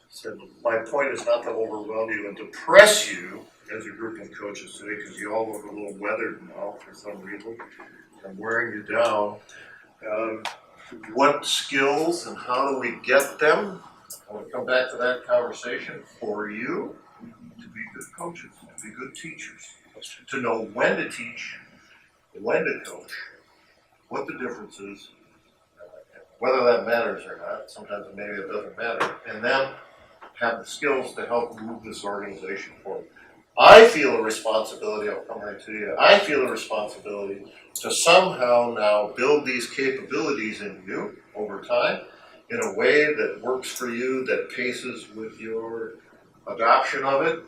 So my point is not to overwhelm you and to press you as a group of coaches today, because you all look a little weathered now for some reason. I'm wearing you down. What skills and how do we get them? I want to come back to that conversation for you to be good coaches, to be good teachers, to know when to teach, when to coach, what the difference is, whether that matters or not. Sometimes maybe it doesn't matter, and then have the skills to help move this organization forward. I feel a responsibility, I'll come right to you, I feel a responsibility to somehow now build these capabilities in you over time in a way that works for you, that paces with your adoption of it.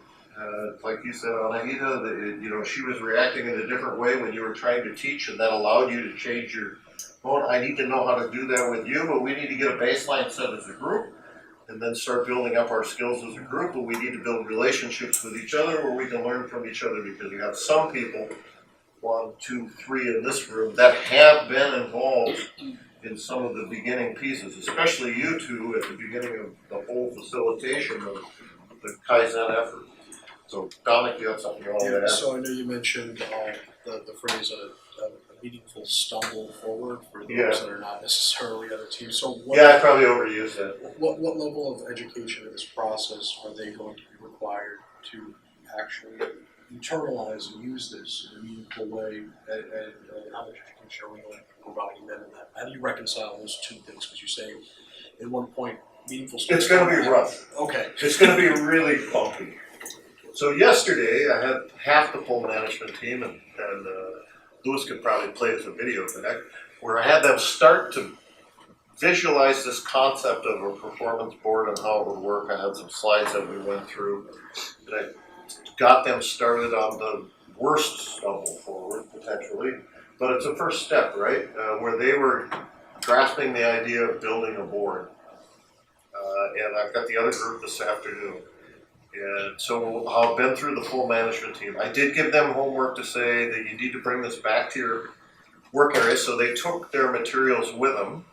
Like you said, Anahita, she was reacting in a different way when you were trying to teach, and that allowed you to change your well, I need to know how to do that with you, but we need to get a baseline set as a group and then start building up our skills as a group, but we need to build relationships with each other where we can learn from each other, because you have some people, 1, 2, 3 in this room, that have been involved in some of the beginning pieces, especially you two at the beginning of the whole facilitation of the Kaizen effort. So Dominic, you have something you want to Yeah, add? so I know you mentioned the phrase a meaningful stumble forward for those Yeah. that are not necessarily on the team. So Yeah, I probably overused that. what level of education in this process are they going to be required to actually internalize and use this in a meaningful way, and how much education are we going to be providing them in that? How do you reconcile those two things? Because you say at one point meaningful. It's gonna be rough. Okay. It's gonna be really bumpy. So yesterday, I had half the full management team, and Louis could probably play as a video today, where I had them start to visualize this concept of a performance board and how it would work. I had some slides that we went through, and I got them started on the worst stumble forward, potentially, but it's a first step, right? Where they were grasping the idea of building a board. And I've got the other group this afternoon. And so I've been through the full management team. I did give them homework to say that you need to bring this back to your work area, so they took their materials with them.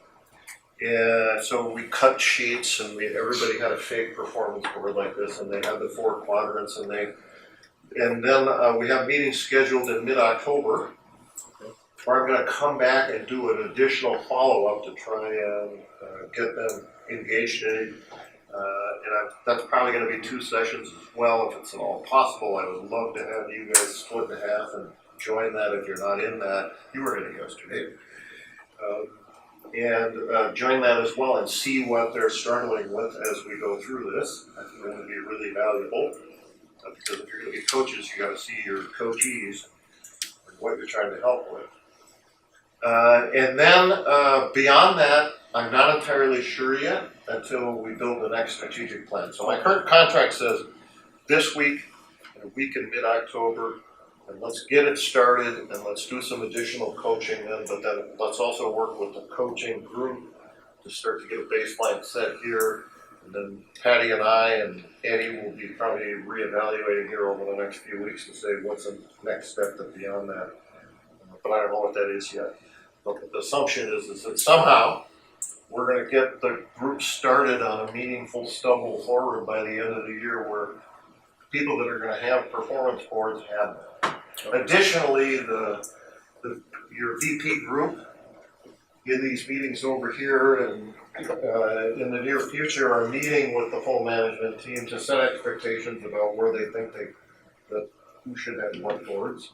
And so we cut sheets, and everybody had a fake performance board like this, and they had the 4 quadrants, and then we have meetings scheduled in mid-October, where I'm gonna come back and do an additional follow-up to try and get them engaged in it. That's probably gonna be 2 sessions as well, if it's at all possible. I would love to have you guys split in half and join that if you're not in that. You were in it yesterday. Join that as well and see what they're struggling with as we go through this. That's going to be really valuable, because if you're going to be coaches, you got to see your coachees and what you're trying to help with. And then beyond that, I'm not entirely sure yet until we build the next strategic plan. So my current contract says this week, and a week in mid-October, and let's get it started, and let's do some additional coaching then, but then let's also work with the coaching group to start to get a baseline set here. And then Patty and I and Eddie will be probably reevaluating here over the next few weeks to say what's the next step beyond that. But I don't know what that is yet. But the assumption is that somehow we're gonna get the group started on a meaningful stumble forward by the end of the year, where people that are gonna have performance boards have that. Additionally, your VP group in these meetings over here and in the near future are meeting with the full management team to set expectations about where they think that who should have what boards.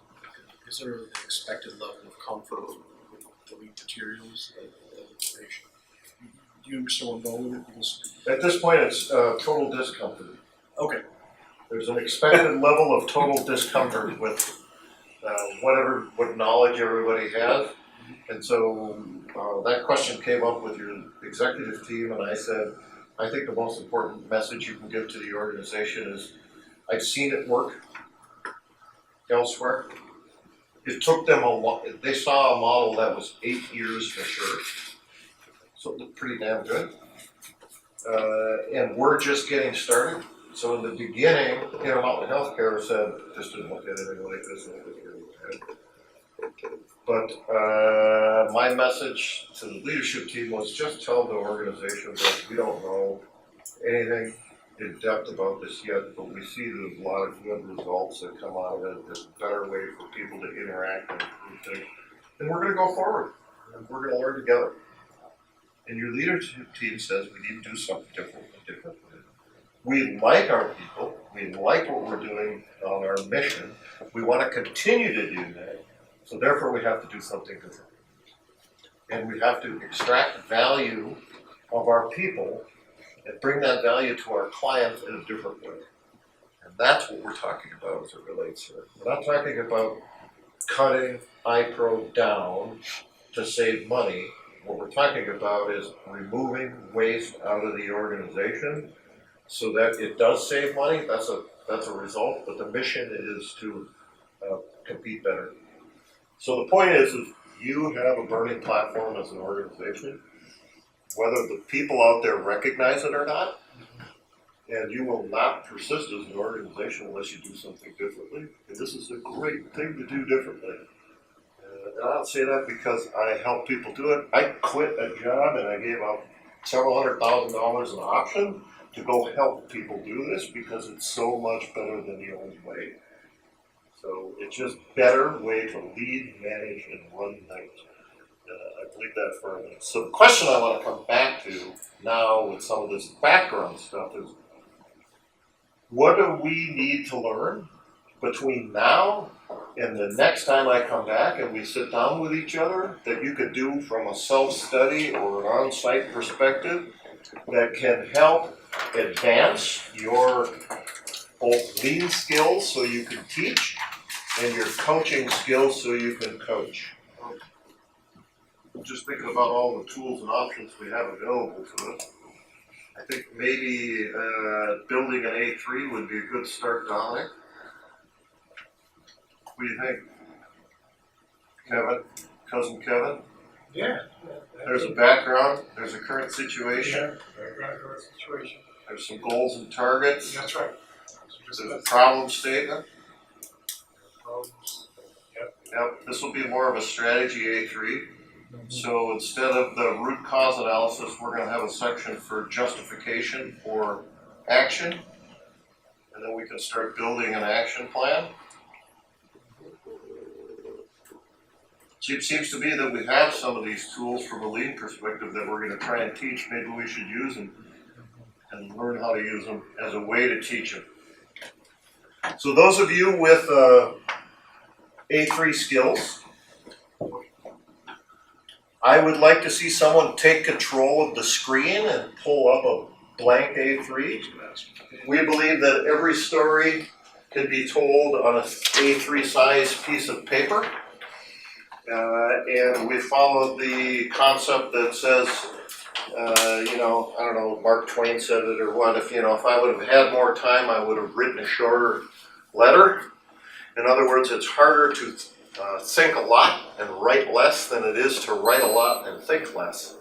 Is there an expected level of comfort with the materials and information? Do you understand where I'm going with it? Because, At this point, it's total discomfort. okay, There's an expected level of total discomfort with what knowledge everybody has. And so that question came up with your executive team, and I said, I think the most important message you can give to the organization is, I've seen it work elsewhere. It took them they saw a model that was 8 years for sure. So it looked pretty damn good. And we're just getting started. So in the beginning, Intermountain Healthcare said, just didn't look at anything like this. But my message to the leadership team was just tell the organization that we don't know anything in depth about this yet, but we see there's a lot of good results that come out of it. There's a better way for people to interact and improve things. And we're gonna go forward, and we're gonna learn together. And your leadership team says we need to do something different. We like our people, we like what we're doing on our mission, we wanna continue to do that, so therefore we have to do something different. And we have to extract value of our people and bring that value to our clients in a different way. And that's what we're talking about as it relates to it. We're not talking about cutting iPro down to save money. What we're talking about is removing waste out of the organization so that it does save money. That's a result, but the mission is to compete better. So the point is you have a burning platform as an organization, whether the people out there recognize it or not, and you will not persist as an organization unless you do something differently. And this is a great thing to do differently. And I don't say that because I help people do it. I quit a job and I gave out several $100,000 an option to go help people do this because it's so much better than the old way. So it's just better way to lead, manage, and run things. I believe that firmly. So the question I want to come back to now with some of this background stuff is, what do we need to learn between now and the next time I come back and we sit down with each other that you could do from a self-study or an on-site perspective that can help advance your both lean skills so you can teach and your coaching skills so you can coach? Just thinking about all the tools and options we have available to us, I think maybe building an A3 would be a good start, Dominic. What do you think? Kevin, cousin Kevin? Yeah. There's a background, there's a current situation, Background situation. there's some goals and targets, That's right. there's a problem statement. Problems. Yep, this will be more of a strategy A3. So instead of the root cause analysis, we're gonna have a section for justification for action. And then we can start building an action plan. It seems to me that we have some of these tools from a lean perspective that we're gonna try and teach. Maybe we should use them and learn how to use them as a way to teach them. So those of you with A3 skills, I would like to see someone take control of the screen and pull up a blank A3. We believe that every story can be told on a A3 size piece of paper. And we followed the concept that says, I don't know, Mark Twain said it or what, if I would have had more time, I would have written a shorter letter. In other words, it's harder to think a lot and write less than it is to write a lot and think less.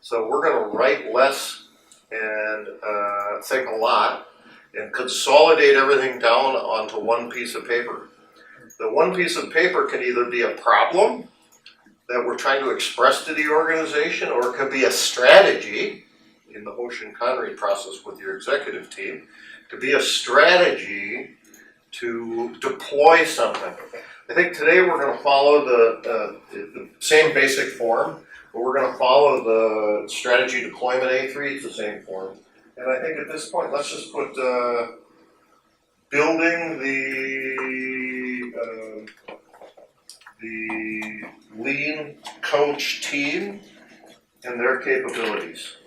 So we're going to write less and think a lot and consolidate everything down onto one piece of paper. The one piece of paper can either be a problem that we're trying to express to the organization, or it could be a strategy in the Hoshin Connery process with your executive team. It could be a strategy to deploy something. I think today we're going to follow the same basic form, but we're going to follow the strategy deployment A3, it's the same form. And I think at this point, let's just put building the lean coach team and their capabilities.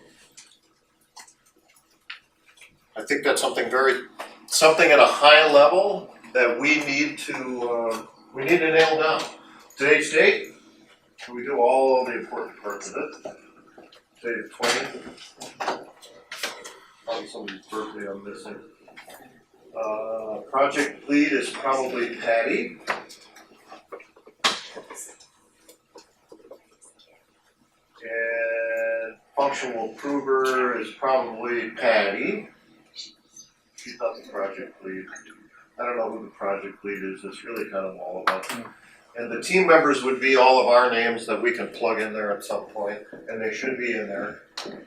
I think that's something at a high level that we need to nail down. Today's date, we do all the important parts of it. Today's 20th. Probably somebody's birthday I'm missing. Project lead is probably Patty. And functional approver is probably Patty. She's not the project lead. I don't know who the project lead is. It's really kind of all about them. And the team members would be all of our names that we can plug in there at some point, and they should be in there. So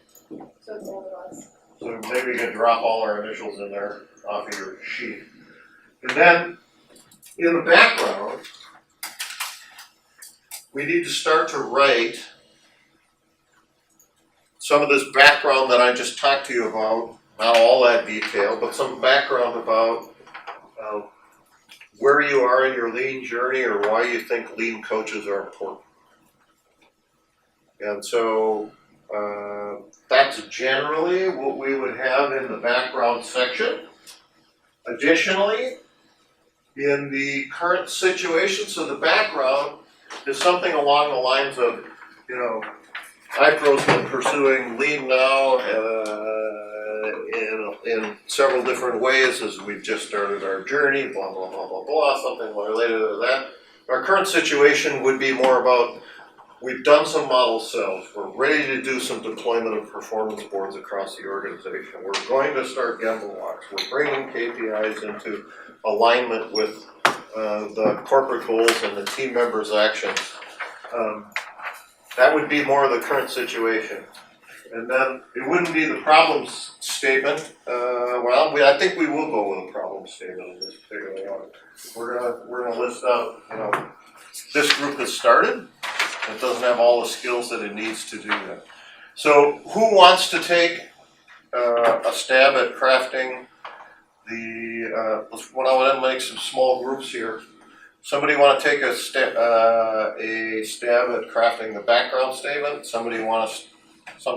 it's all of us. So maybe you can drop all our initials in there off of your sheet. And then in the background, we need to start to write some of this background that I just talked to you about, not all that detail, but some background about where you are in your lean journey or why you think lean coaches are important. And so that's generally what we would have in the background section. Additionally, in the current situation, so the background is something along the lines of, iPro's been pursuing lean now in several different ways as we've just started our journey, blah, blah, blah, blah, blah, something related to that. Our current situation would be more about we've done some model cells, we're ready to do some deployment of performance boards across the organization. We're going to start Gemba walks, we're bringing KPIs into alignment with the corporate goals and the team members' actions. That would be more of the current situation. And then it wouldn't be the problems statement, I think we will go with a problem statement in this particular one. We're gonna list out, this group has started, it doesn't have all the skills that it needs to do that. So who wants to take a stab at crafting let's make some small groups here. Somebody wanna take a stab at crafting the background statement, some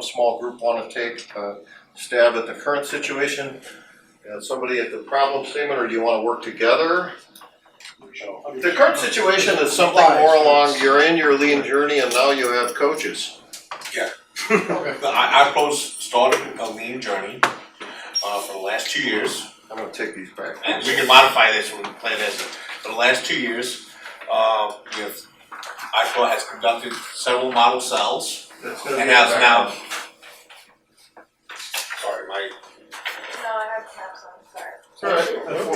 small group wanna take a stab at the current situation, and somebody at the problem statement, or do you wanna work together? The current situation is something more along, you're in your lean journey and now you have coaches. I started a lean journey for the last 2 years. I'm gonna take these back. And we can modify this when we play this. For the last 2 years, IPRO has conducted several model cells and has now. Sorry, my. No, I have tabs on, sorry.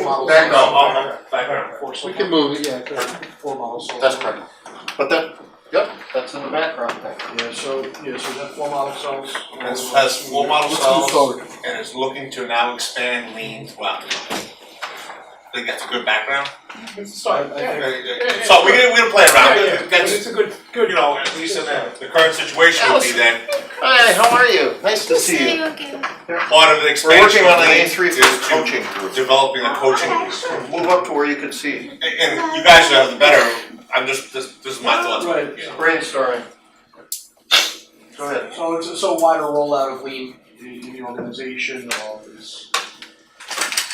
Alright, Background. We can move it, yeah, good. 4 models. that's correct. But that's in the background thing. Yeah, so that 4 model cells. Has 4 model Let's move cells forward. and is looking to now expand lean throughout the company. I think that's a good background. It's a start, yeah. So we're gonna play around. But That's, it's a good, at least in the current situation would be then Hi, how are you? Nice to see you. again. part of the We're expansion. working on of an lean A3 is for to coaching group. Developing a coaching. Move up to where you can see. And you guys are the better. I'm just this is my thoughts. Right. Brainstorming. Go ahead. So it's a wider rollout of lean in the organization, is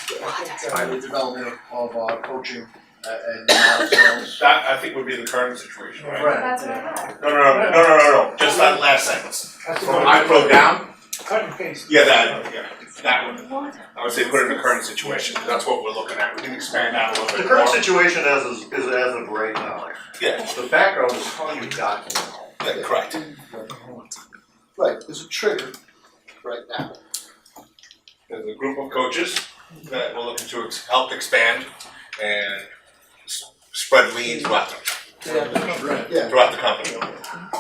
the development of coaching and model cells. That I think would be the current situation, right? That's what I have. No. Just that last sentence. From IPRO down. cut and paste. Yeah, that one. I would say put it in the current situation. That's what we're looking at. We can expand that a little The bit current more. situation is as of right now. Yeah, The background is how you got here. yeah, correct. Right, there's a trigger right now. There's a group of coaches that we're looking to help expand and spread lean throughout the company.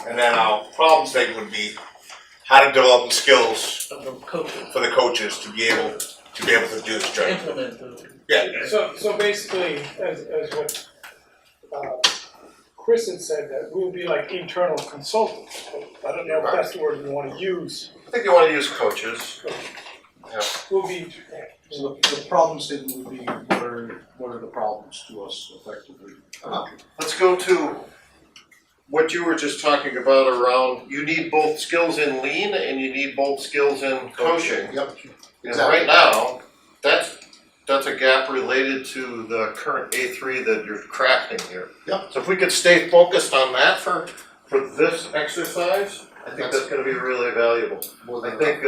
And then our problem statement would be how to develop the skills for the coaches to be able to do this journey. Yeah. So basically, as what Chris had said, that we'll be like internal consultants. I don't know if that's the word we want to use. I think you want to use coaches. We'll be, So the problem statement would be, what are the problems to us effectively? Let's go to what you were just talking about around, you need both skills in lean and you need both skills in coaching. Yep. And right now, that's a gap related to the current A3 that you're crafting here. Yep. So if we could stay focused on that for this exercise, I think that's gonna be really valuable. More I than think,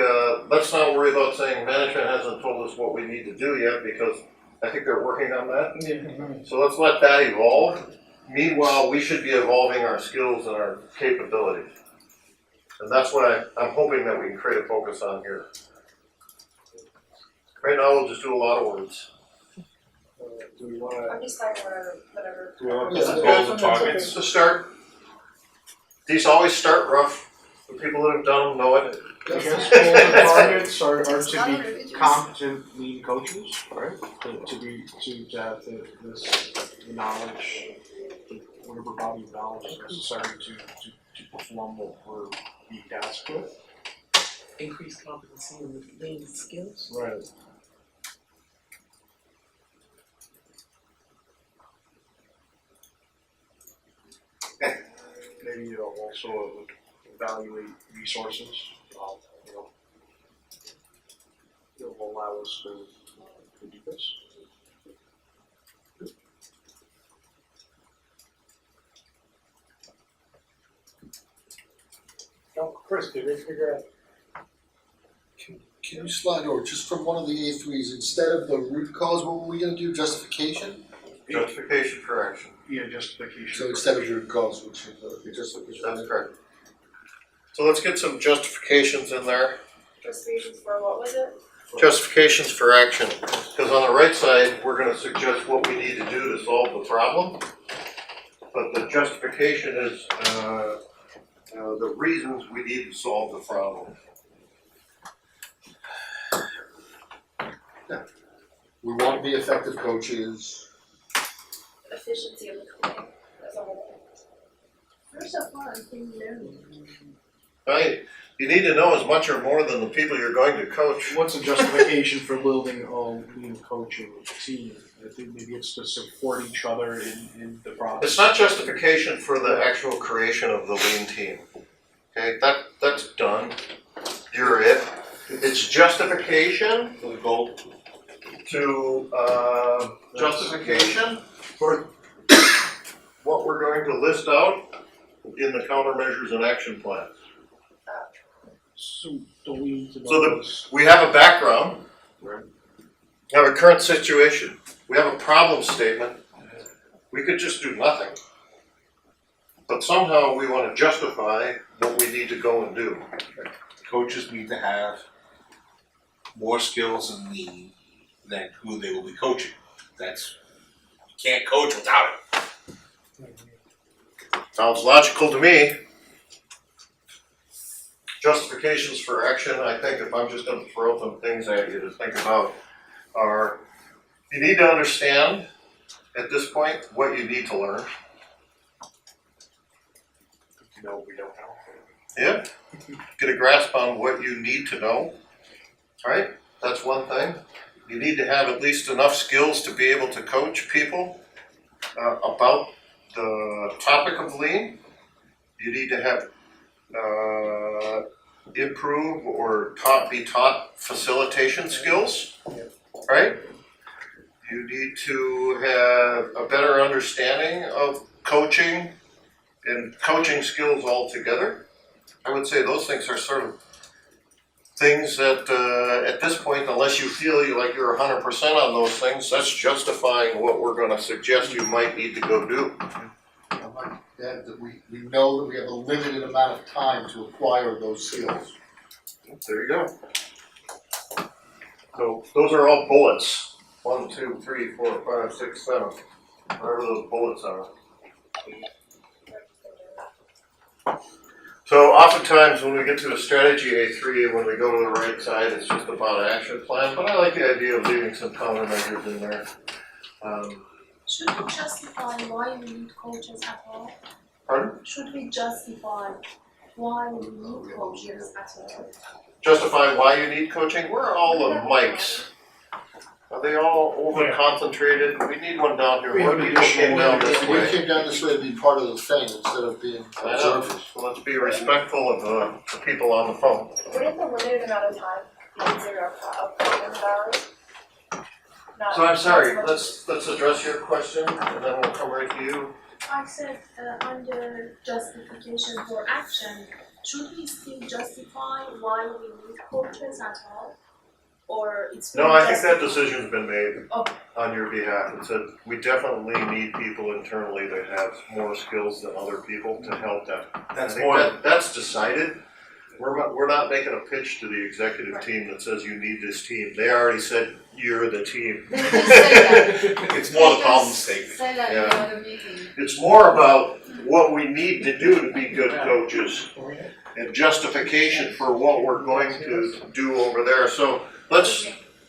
let's not worry about saying management hasn't told us what we need to do yet, because I think they're working on that. So let's let that evolve. Meanwhile, we should be evolving our skills and our capabilities. And that's what I'm hoping that we can create a focus on here. Right now, we'll just do a lot of words. Do we wanna, I'm just like whatever. Do we want to Yeah, put some goals and It's targets? to start. These always start rough. The people that have done them know it. I guess goals and targets are Not to be individuals. competent lean coaches, right? To have the knowledge, whatever body of knowledge is necessary to perform what we're being tasked with. Increased competency in lean skills. Right. Maybe also evaluate resources, that will allow us to do this. No, Chris, did we figure out? Can you slide over, just from one of the A3s, instead of the root cause, what were we gonna do, justification? Justification for action. Yeah, justification. So instead of root cause, which is justification. That's correct. So let's get some justifications in there. Just reasons for what was it? Justifications for action. Because on the right side, we're gonna suggest what we need to do to solve the problem. But the justification is, the reasons we need to solve the problem. We want to be effective coaches. Efficiency of the coaching as a whole. First of all, I think learning. Right? You need to know as much or more than the people you're going to coach. What's a justification for building a lean coaching team? I think maybe it's to support each other in the process. It's not justification for the actual creation of the lean team. Okay, that's done. You're it. It's justification For the goal. to, justification for what we're going to list out in the countermeasures and action plan. So don't we need to know So the- this? We have a background. Right. We have a current situation. We have a problem statement. We could just do nothing. But somehow we want to justify what we need to go and do. Coaches need to have more skills in lean than who they will be coaching. That's, you can't coach without it. Sounds logical to me. Justifications for action, I think if I'm just gonna throw some things at you to think about are, you need to understand at this point what you need to learn. No, we don't know. Yeah, get a grasp on what you need to know, right? That's one thing. You need to have at least enough skills to be able to coach people about the topic of lean. You need to have improve or be taught facilitation skills, right? You need to have a better understanding of coaching and coaching skills altogether. I would say those things are sort of things that at this point, unless you feel like you're 100% on those things, that's justifying what we're gonna suggest you might need to go do. I like that we know that we have a limited amount of time to acquire those skills. There you go. So those are all bullets. 1, 2, 3, 4, 5, 6, 7. Whatever those bullets are. So oftentimes when we get to a strategy A3, when we go to the right side, it's just about an action plan, but I like the idea of leaving some countermeasures in there. Should we justify why we need coaches at all? Pardon? Should we justify why we need coaches at all? Justify why you need coaching? Where are all the mics? Are they all over concentrated? We need one down here. We have More an people came additional down one. this If we way. came down this way to be part of the thing instead of being I know. observers. So let's be respectful of the people on the phone. Wouldn't the limited amount of time be easier of problem about? So I'm sorry, let's address your question and then we'll come right to you. I said under justification for action, should we still justify why we need coaches at all? Or it's No, I think that decision's been made Okay. on your behalf. It said, we definitely need people internally that have more skills than other people to help them. That's I think more, that's decided. We're not making a pitch to the executive team that says you need this team. They already said you're the team. They just say that. it's more the problem They just statement. Say that in the other meeting. It's more about what we need to do to be good coaches and justification for what we're going to do over there. So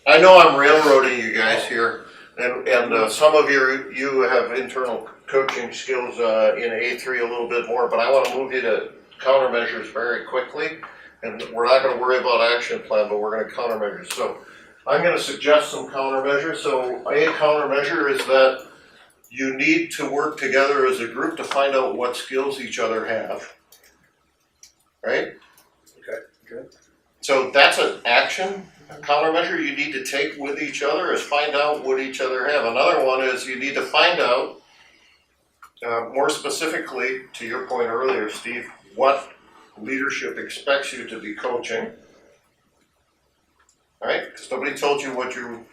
I know I'm railroading you guys here, and some of you have internal coaching skills in A3 a little bit more, but I want to move you to countermeasures very quickly. And we're not going to worry about action plan, but we're going to countermeasures. So I'm going to suggest some countermeasures. So a countermeasure is that you need to work together as a group to find out what skills each other have. Right? Okay, good. So that's an action, a countermeasure you need to take with each other is find out what each other have. Another one is you need to find out, more specifically, to your point earlier, Steve, what leadership expects you to be coaching. Alright, because nobody told you what you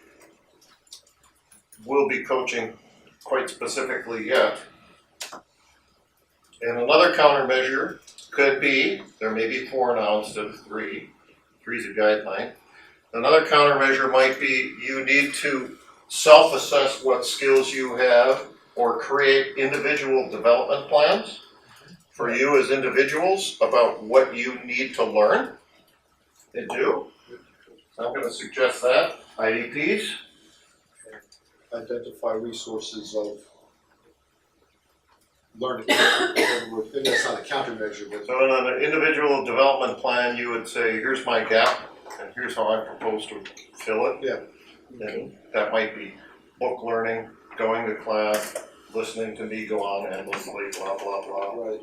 will be coaching quite specifically yet. And another countermeasure could be, there may be 4 now instead of 3. 3 is a guideline. Another countermeasure might be you need to self-assess what skills you have or create individual development plans for you as individuals about what you need to learn and do. So I'm gonna suggest that, IDPs. Identify resources of learning. And that's not a countermeasure, but So in an individual development plan, you would say, here's my gap and here's how I propose to fill it. Yeah. And that might be book learning, going to class, listening to me go on endlessly, blah, blah, blah. right.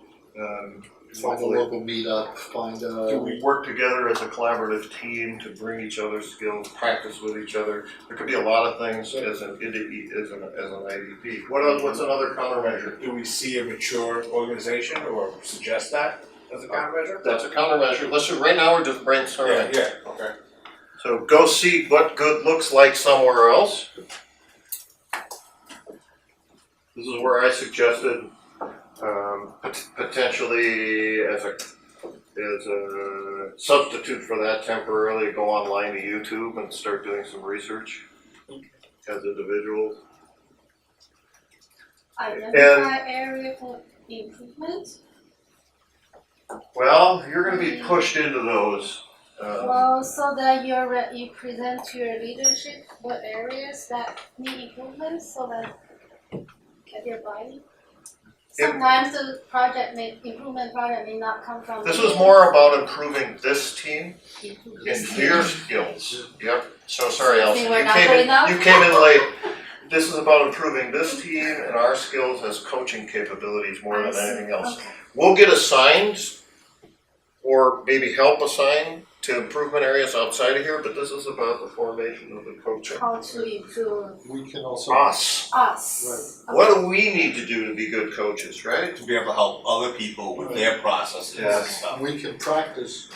Find a Hopefully, local meetup, find do a, we work together as a collaborative team to bring each other's skills, practice with each other? There could be a lot of things as an IDP. What's another countermeasure? Do we see a mature organization or suggest that as a countermeasure? That's a countermeasure. Listen, right now we're just brainstorming. Yeah, okay. So go see what good looks like somewhere else. This is where I suggested potentially as a substitute for that temporarily, go online to YouTube and start doing some research as individuals. Identify area for improvement. Well, you're gonna be pushed into those. Well, so that you present to your leadership what areas that need improvement, so that get their buy-in. Sometimes the improvement project may not come from. This was more about improving this team Improve in this their team. skills. Yep, so sorry, Elsie, Think we're not good enough? you came in late. This is about improving this team and our skills as coaching capabilities more I than see. anything else. Okay. We'll get assigned or maybe help assign to improvement areas outside of here, but this is about the formation of the coaching. How to improve we can also, Us, us. Okay. what do we need to do to be good coaches, right? To be able to help other people with their processes and Yeah. stuff. we can practice,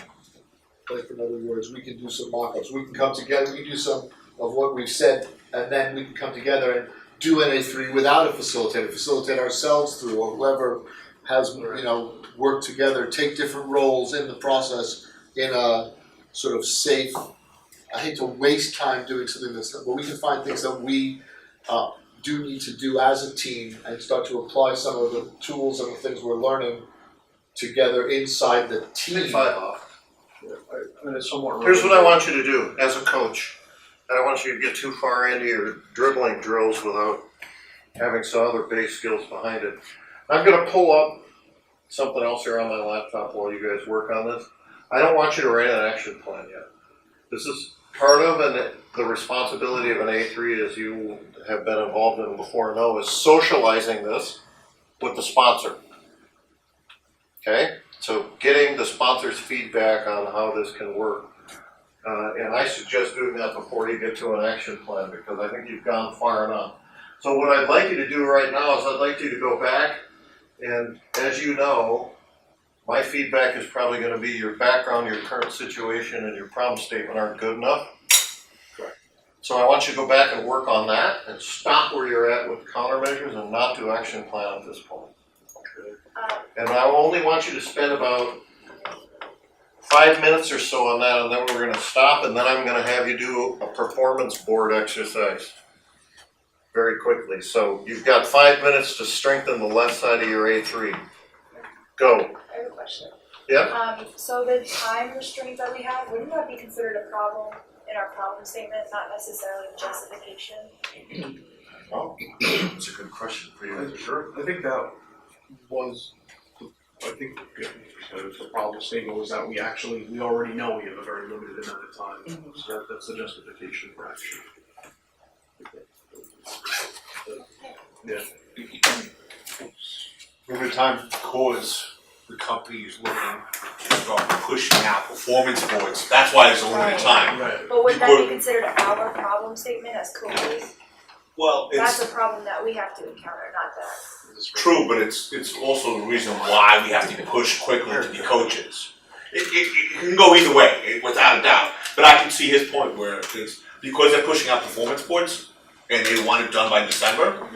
like in other words, we can do some mock-ups, we can come together, we can do some of what we've said, and then we can come together and do NA3 without a facilitator, facilitate ourselves through, or whoever has, work together, take different roles in the process in a sort of safe, I hate to waste time doing something that's, but we can find things that we do need to do as a team and start to apply some of the tools and the things we're learning together inside the team. Take 5 off. I mean, it's somewhat. Here's what I want you to do as a coach. I don't want you to get too far into your dribbling drills without having some other base skills behind it. I'm gonna pull up something else here on my laptop while you guys work on this. I don't want you to write an action plan yet. This is part of the responsibility of an A3, as you have been involved in before know, is socializing this with the sponsor. Okay? So getting the sponsor's feedback on how this can work. And I suggest doing that before you get to an action plan, because I think you've gone far enough. So what I'd like you to do right now is I'd like you to go back, and as you know, my feedback is probably gonna be your background, your current situation, and your problem statement aren't good enough. Correct. So I want you to go back and work on that, and stop where you're at with countermeasures and not do action plan at this point. And I only want you to spend about 5 minutes or so on that, and then we're gonna stop, and then I'm gonna have you do a performance board exercise very quickly. So you've got 5 minutes to strengthen the left side of your A3. Go. I have a question. Yeah? So the time restraint that we have, wouldn't that be considered a problem in our problem statement, not necessarily justification? Oh, that's a good question for you. Sure. I think that was, the problem statement was that we already know we have a very limited amount of time, so that's the justification for action. Yeah. Over time, because the company is looking to start pushing out performance boards, that's why there's a limited time. Right. But would that Because- be considered our problem statement as coaches? Well, That's it's a problem that we have to encounter, not that. true, but it's also the reason why we have to push quickly to be coaches. It can go either way, without a doubt. But I can see his point where it's because they're pushing out performance boards and they want it done by December,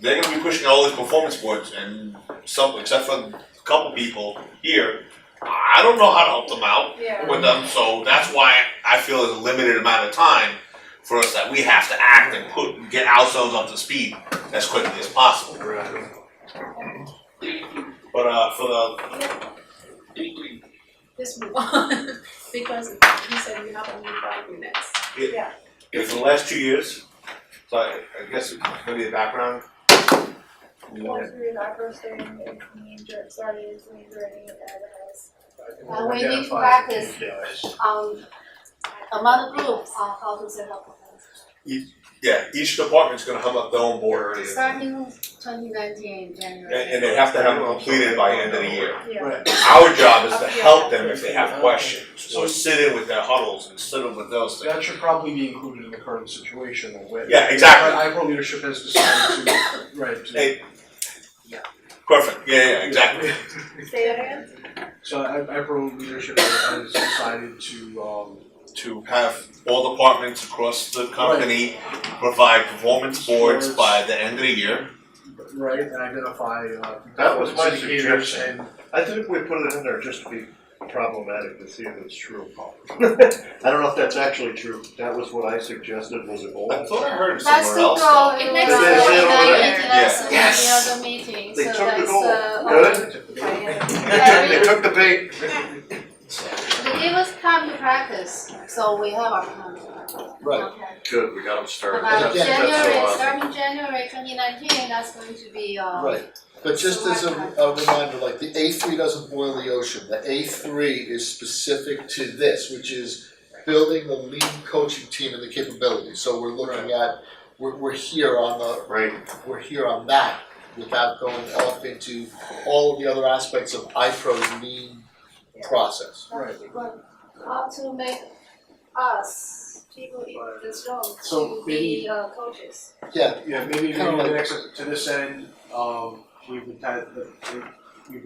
they're gonna be pushing out all these performance boards, and some, except for a couple people here, I don't know how to help them out Yeah. with them, so that's why I feel there's a limited amount of time for us that we have to act and get ourselves up to speed as quickly as possible. But for the, Just move on, because you said you have only 5 minutes. for the last 2 years, so I guess maybe the background. Once we got first started doing learning as We need to practice among the group on how to set up. Yeah, each department's gonna have up their own board already. Starting 2019 January. And they have to have it completed by the end of the year. Yeah. Our job is to help them if they have questions, or sit in with their huddles and sit in with those things. That should probably be included in the current situation and with. Yeah, exactly. IPRO leadership has decided to, right, to. Hey. Perfect, yeah, exactly. Say that again? So IPRO leadership has decided To have all departments across the company provide performance boards by the end of the year. right, and identify, That was my indicators suggestion. and I think we put it in there just to be problematic to see if it's true. I don't know if that's actually true. That was what I suggested was a goal. I thought I heard it That's somewhere the else. goal. though. It makes was sense. like Is it over there? the Yes. other meeting, They so took the that's goal. Good. They took the bait. They give us time to practice, so we have our time. Right. Okay. Good, we got them started. About That's January, awesome. starting January 2019, that's going to be Right, but just as a reminder, like the A3 doesn't boil the ocean, the A3 is specific to this, which is building the lean coaching team and the capabilities, so we're looking at, we're here on the, Right. we're here on that, without going off into all of the other aspects of iPro's lean process. Right. But how to make us, people in this room, So to be coaches. Yeah, maybe Kinda the like- next, to this end, we've been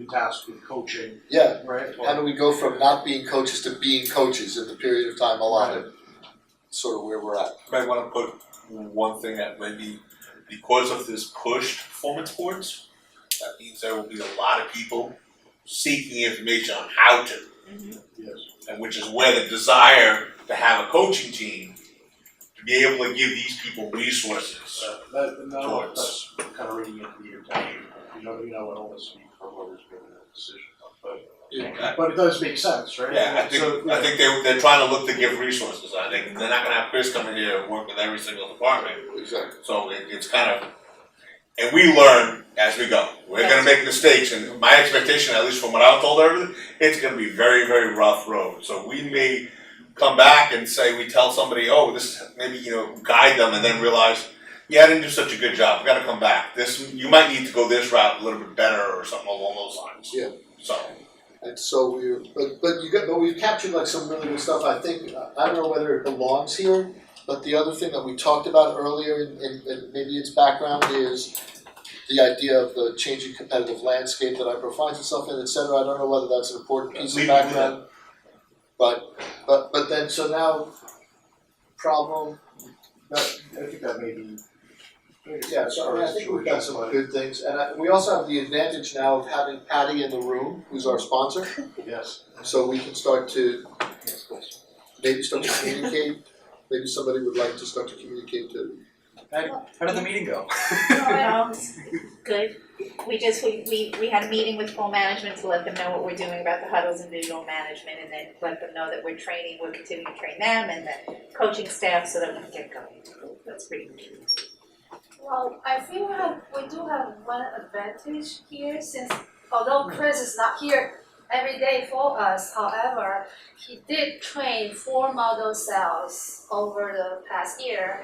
tasked with coaching, yeah, right? how do we go from not being coaches to being coaches in the period of time allotted? Sort of where we're at. Might wanna put one thing that maybe, because of this push to performance boards, that means there will be a lot of people seeking information on how to. Yes. And which is where the desire to have a coaching team, to be able to give these people resources. That's kind of reading into the intention, you know, I don't want to speak for whoever's making that decision, but it does make sense, right? Yeah, So, I think they're trying to look to give resources, I think, they're not gonna have Chris come in here and work with every single department, Exactly. so it's kind of, and we learn as we go, we're gonna make mistakes, and my expectation, at least from what I've told everything, it's gonna be very, very rough road, so we may come back and say, we tell somebody, oh, this, maybe, guide them, and then realize, yeah, I didn't do such a good job, we gotta come back, you might need to go this route a little bit better, or something along those lines. Yeah. So, And so but we've captured like some really good stuff, I think, I don't know whether it belongs here, but the other thing that we talked about earlier in maybe its background is the idea of the changing competitive landscape that IPRO finds itself in, et cetera. I don't know whether that's an important piece of Leave it with background. But then, so now, problem, I think that may be. yeah, so I think we've got some good things, and we also have the advantage now of having Patty in the room, who's our sponsor, Yes. so we can start to maybe start to communicate, maybe somebody would like to start to communicate to. How did the meeting go? Good. We had a meeting with full management to let them know what we're doing about the huddles and visual management, and then let them know that we're continuing to train them and the coaching staff so that we can get going. That's pretty good. Well, I think we do have one advantage here, since although Chris is not here every day for us, however, he did train 4 model cells over the past year.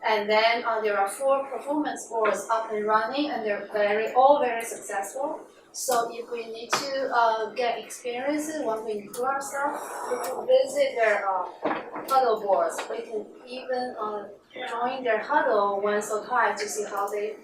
And then there are 4 performance boards up and running, and they're all very successful. So if we need to get experiences, want to improve ourselves, we can visit their huddle boards. We can even join their huddle once or twice to see how they.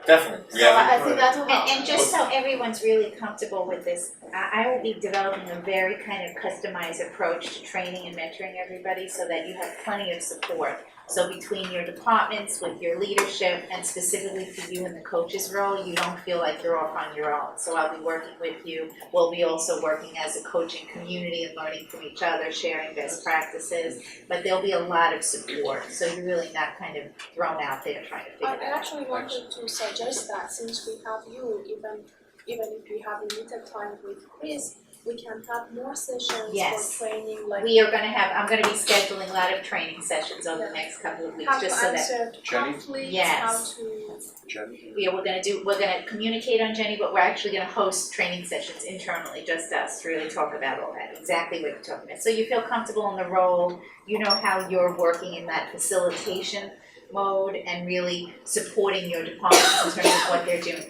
definitely, we So I haven't, think that will help. And just so everyone's really comfortable with this, I will be developing a very kind of customized approach to training and mentoring everybody so that you have plenty of support So between your departments, with your leadership, and specifically for you in the coach's role, you don't feel like you're off on your own. So I'll be working with you. We'll be also working as a coaching community and learning from each other, sharing best practices. But there'll be a lot of support, so you're really not kind of thrown out there trying to figure I it out. actually wanted to suggest that since we have you, even if we have limited time with Chris, we can have more sessions Yes. for training, like We are gonna have, I'm gonna be scheduling a lot of training sessions over the next couple of weeks, how to just so that. answer Jenny? conflicts, Yes. how to Jenny? Yeah, we're gonna communicate on Jenny, but we're actually gonna host training sessions internally, just us, to really talk about all that, exactly what you're talking about. So you feel comfortable in the role, you know how you're working in that facilitation mode and really supporting your departments in terms of what they're doing.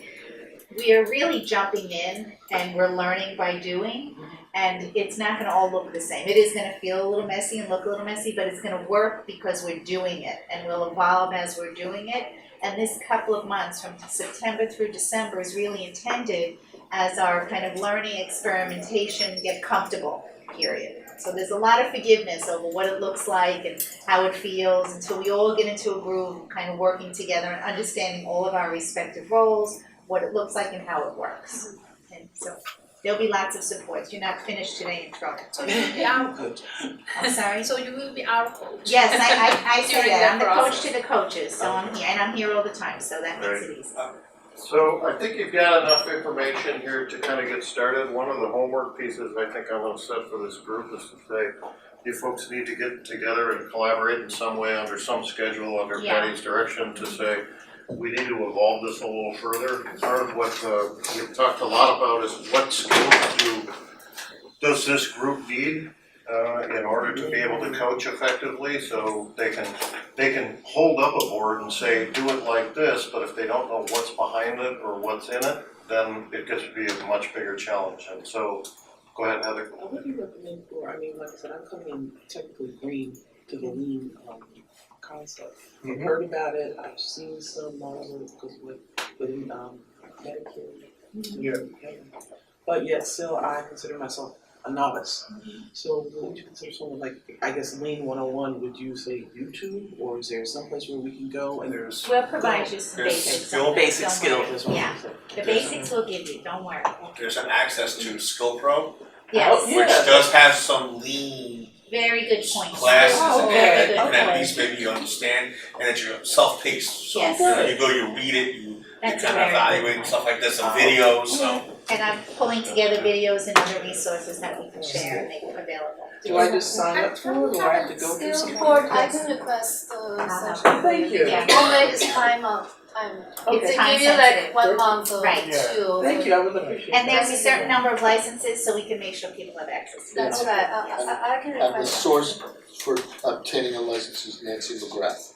We are really jumping in and we're learning by doing, and it's not gonna all look the same. It is gonna feel a little messy and look a little messy, but it's gonna work because we're doing it, and we'll evolve as we're doing it. And this couple of months, from September through December, is really intended as our kind of learning, experimentation, get comfortable period. So there's a lot of forgiveness over what it looks like and how it feels until we all get into a groove, kind of working together and understanding all of our respective roles, what it looks like and how it works. And so there'll be lots of supports. You're not finished today in trouble. so you will be our coach. I'm sorry? So you will be our coach. Yes, I say During that. I'm the the coach process. to the coaches, so I'm here, and I'm here all the time, so that makes it easy. So I think you've got enough information here to kind of get started. One of the homework pieces I think I'm gonna set for this group is to say, you folks need to get together and collaborate in some way under some schedule, under Yeah. Patty's direction to say, we need to evolve this a little further. Part of what we've talked a lot about is what skills does this group need in order to be able to coach effectively, so they can hold up a board and say, do it like this, but if they don't know what's behind it or what's in it, then it gets to be a much bigger challenge. And so, go ahead, Heather. What do you recommend for, I mean, like I said, I'm coming in technically green to the lean concept. I've heard about it, I've seen some models because with Medicare. Yeah. But yet still I consider myself a novice. So what would you consider someone like, I guess Lean 101, would you say YouTube, or is there some place where we can go and There's, We'll provide you some There's basics. skill- basic Don't skills worry. is what Yeah. I'm saying. The basics we'll give you, don't worry. there's an access to Skill Pro, Yes, Yeah. which does have some lean very good point. classes Oh, in okay. there that Very at good least maybe you understand, and it's your self-paced, so Yes. you go, you read it, you That's a kind of very good evaluate and stuff like this, some videos, so. And I'm pulling together videos and other resources that we can share and make available. Do I just sign up for it, or I have to go through something? Board, I can request the session. Thank you. Yeah. Always time of time. Okay. It's Time give you sensitive. like 1 month or Right. 2. Thank you, I would appreciate And that. there's a certain number of licenses, so we can make sure people have access to it. That's right, I can And the request that. source for obtaining a license is Nancy McGrath.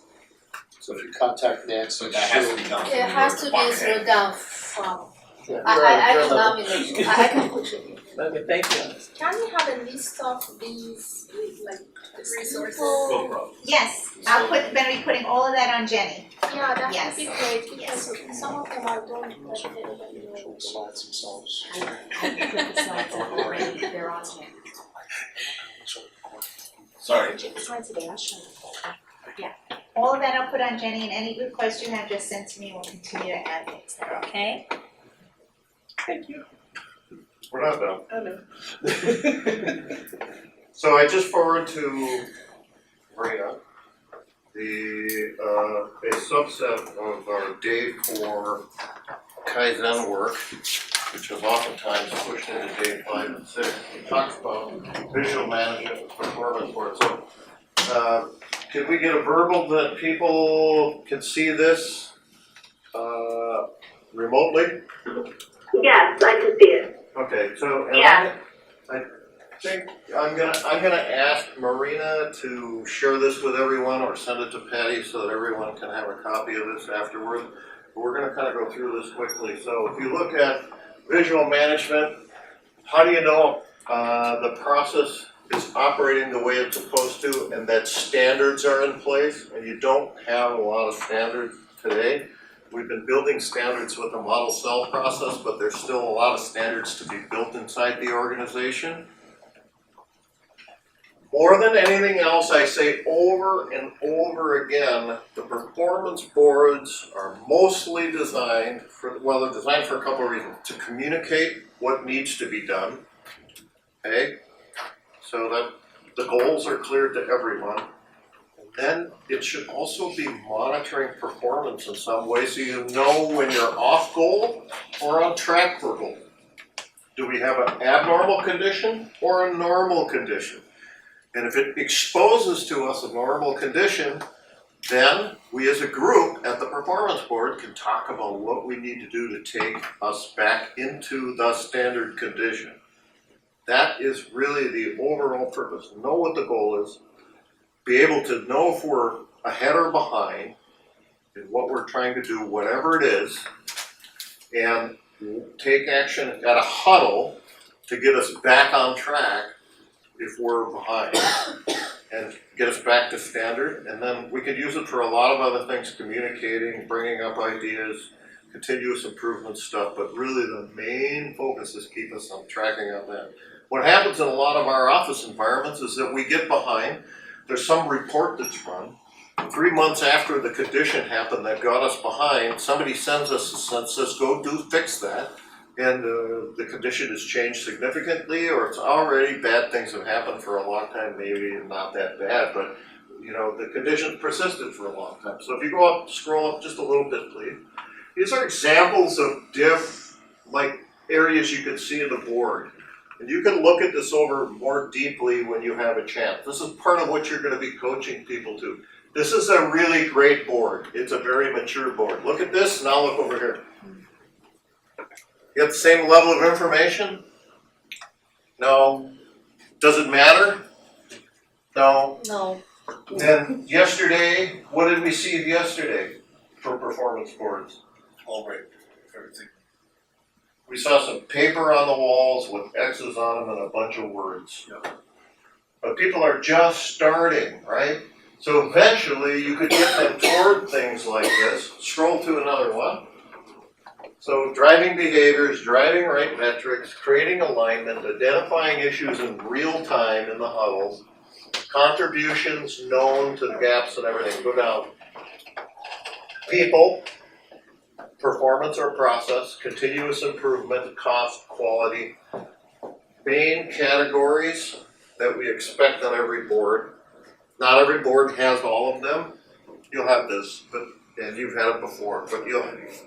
So if you contact Nancy, But that has to she'll- be done. It has to be through down from, Yeah. I can nominate you, I can put you in. Okay, thank you. Can we have a list of these like resources? Skill Pro. Yes, gonna be putting all of that on Jenny. Yeah, that Yes. would be great because some of them I don't really know. Actual slides themselves. I put the slides up already, they're on here. Sorry. All of that I'll put on Jenny, and any requests you have, just send to me, we'll continue to add things there, okay? Thank you. We're not done. I know. So I just forwarded to Marina a subset of our day 4 Kaizen work, which is oftentimes pushed into day 5 and 6. It talks about visual management and performance board. So, can we get a verbal that people can see this remotely? Yes, I can see it. Okay, so Yeah. I think I'm gonna ask Marina to share this with everyone or send it to Patty so that everyone can have a copy of this afterward. But we're gonna kind of go through this quickly. So if you look at visual management, how do you know the process is operating the way it's supposed to and that standards are in place? And you don't have a lot of standards today. We've been building standards with the model cell process, but there's still a lot of standards to be built inside the organization. More than anything else, I say over and over again, the performance boards are mostly designed for, well, they're designed for a couple of reasons. To communicate what needs to be done, okay? So that the goals are clear to everyone. And then it should also be monitoring performance in some way so you know when you're off goal or on track for goal. Do we have an abnormal condition or a normal condition? And if it exposes to us a normal condition, then we as a group at the performance board can talk about what we need to do to take us back into the standard condition. That is really the overall purpose. Know what the goal is, be able to know if we're ahead or behind in what we're trying to do, whatever it is, and take action at a huddle to get us back on track if we're behind and get us back to standard. And then we could use it for a lot of other things, communicating, bringing up ideas, continuous improvement stuff, but really the main focus is keep us on tracking on that. What happens in a lot of our office environments is that we get behind, there's some report that's run, 3 months after the condition happened that got us behind, somebody sends us and says, go fix that. And the condition has changed significantly, or it's already bad things have happened for a long time, maybe not that bad, but you know, the condition persisted for a long time. So if you go up, scroll up just a little bit, please. These are examples of like areas you can see in the board. And you can look at this over more deeply when you have a chance. This is part of what you're going to be coaching people to. This is a really great board. It's a very mature board. Look at this, now look over here. You have the same level of information? No. Does it matter? No. No. And yesterday, what did we see yesterday for performance boards? All right, everything. We saw some paper on the walls with X's on them and a bunch of words. But people are just starting, right? So eventually you could get them toward things like this. Scroll to another one. So driving behaviors, driving right metrics, creating alignment, identifying issues in real time in the huddles, contributions known to the gaps and everything. Go down. People, performance or process, continuous improvement, cost, quality. Main categories that we expect on every board. Not every board has all of them. You'll have this, and you've had it before, but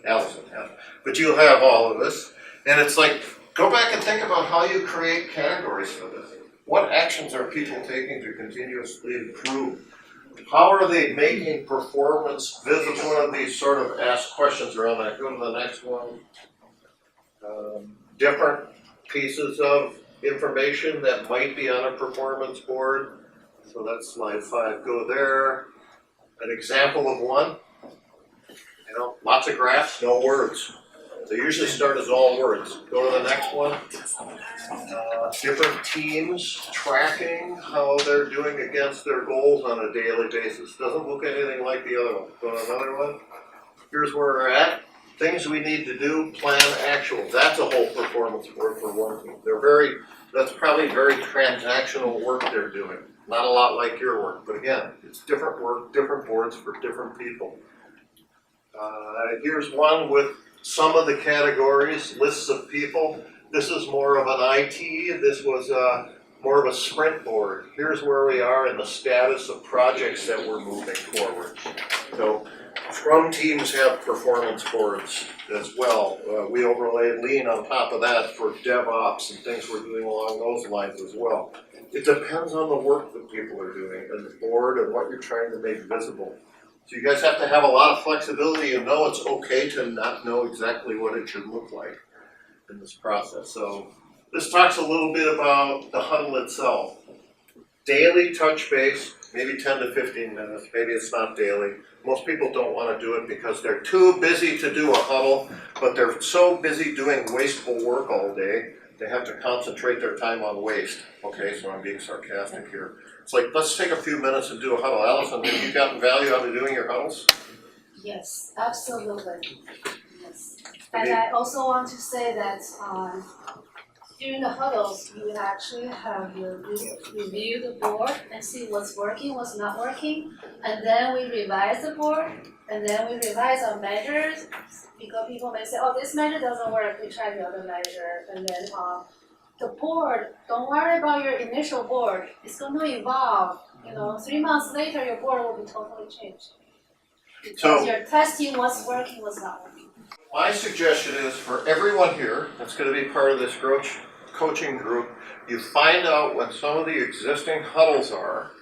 Allison has. But you'll have all of this. And it's like, go back and think about how you create categories for this. What actions are people taking to continuously improve? How are they making performance visible? One of these sort of asked questions around that. Go to the next one. Different pieces of information that might be on a performance board. So that's slide 5. Go there. An example of one. You know, lots of graphs, no words. They usually start as all words. Go to the next one. Different teams tracking how they're doing against their goals on a daily basis. Doesn't look anything like the other one. Go to another one. Here's where we're at. Things we need to do, plan, actual. That's a whole performance board for one team. That's probably very transactional work they're doing. Not a lot like your work, but again, it's different work, different boards for different people. Here's one with some of the categories, lists of people. This is more of an IT, this was more of a sprint board. Here's where we are in the status of projects that we're moving forward. So Scrum teams have performance boards as well. We overlaid Lean on top of that for DevOps and things we're doing along those lines as well. It depends on the work that people are doing and the board and what you're trying to make visible. So you guys have to have a lot of flexibility and know it's okay to not know exactly what it should look like in this process. So this talks a little bit about the huddle itself. Daily touch base, maybe 10 to 15 minutes, maybe it's not daily. Most people don't want to do it because they're too busy to do a huddle, but they're so busy doing wasteful work all day, they have to concentrate their time on waste. Okay, so I'm being sarcastic here. It's like, let's take a few minutes and do a huddle. Allison, have you gotten value out of doing your huddles? Yes, absolutely. Yes. And I also want to say that during the huddles, you would actually have your review the board and see what's working, what's not working. And then we revise the board, and then we revise our measures, because people may say, oh, this measure doesn't work, we try the other measure. And then the board, don't worry about your initial board, it's going to evolve. 3 months later, your board will be totally changed. Because So- you're testing what's working, what's not working. My suggestion is for everyone here that's gonna be part of this coaching group, you find out when some of the existing huddles are,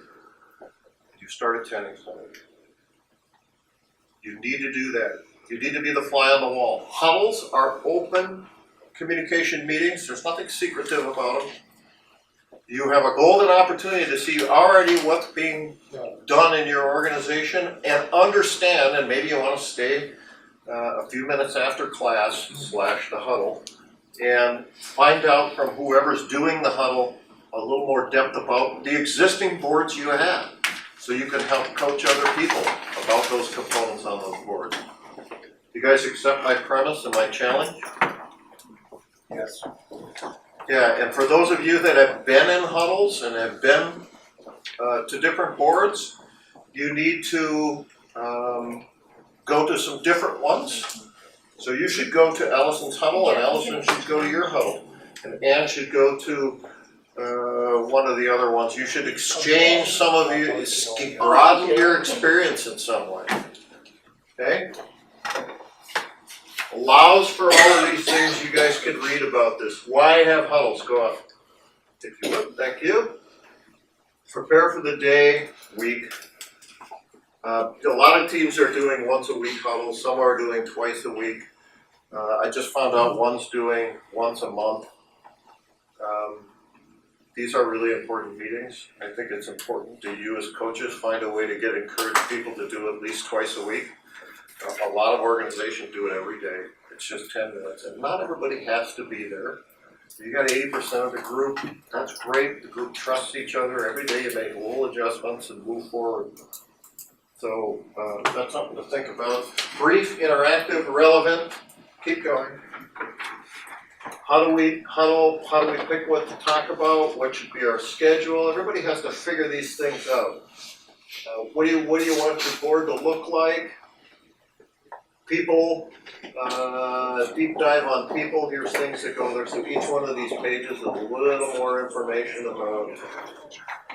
you start attending some of them. You need to do that. You need to be the fly on the wall. Huddles are open communication meetings, there's nothing secretive about them. You have a golden opportunity to see already what's being done in your organization and understand, and maybe you wanna stay a few minutes after class / the huddle, and find out from whoever's doing the huddle a little more depth about the existing boards you have, so you can help coach other people about those components on those boards. You guys accept my premise and my challenge? Yes. Yeah, and for those of you that have been in huddles and have been to different boards, you need to go to some different ones. So you should go to Allison's huddle, and Allison should go to your huddle. And Ann should go to one of the other ones. You should exchange some of you, broaden your experience in some way. Okay? Allows for all of these things, you guys could read about this. Why have huddles? Go on. If you would, thank you. Prepare for the day, week. A lot of teams are doing once a week huddles, some are doing twice a week. I just found out one's doing once a month. These are really important meetings. I think it's important to you as coaches find a way to encourage people to do at least twice a week. A lot of organizations do it every day. It's just 10 minutes, and not everybody has to be there. You got 80% of the group, that's great. The group trusts each other. Every day you make little adjustments and move forward. So that's something to think about. Brief, interactive, relevant. Keep going. How do we huddle? How do we pick what to talk about? What should be our schedule? Everybody has to figure these things out. What do you want your board to look like? People, deep dive on people. Here's things that go there. So each one of these pages is a little more information about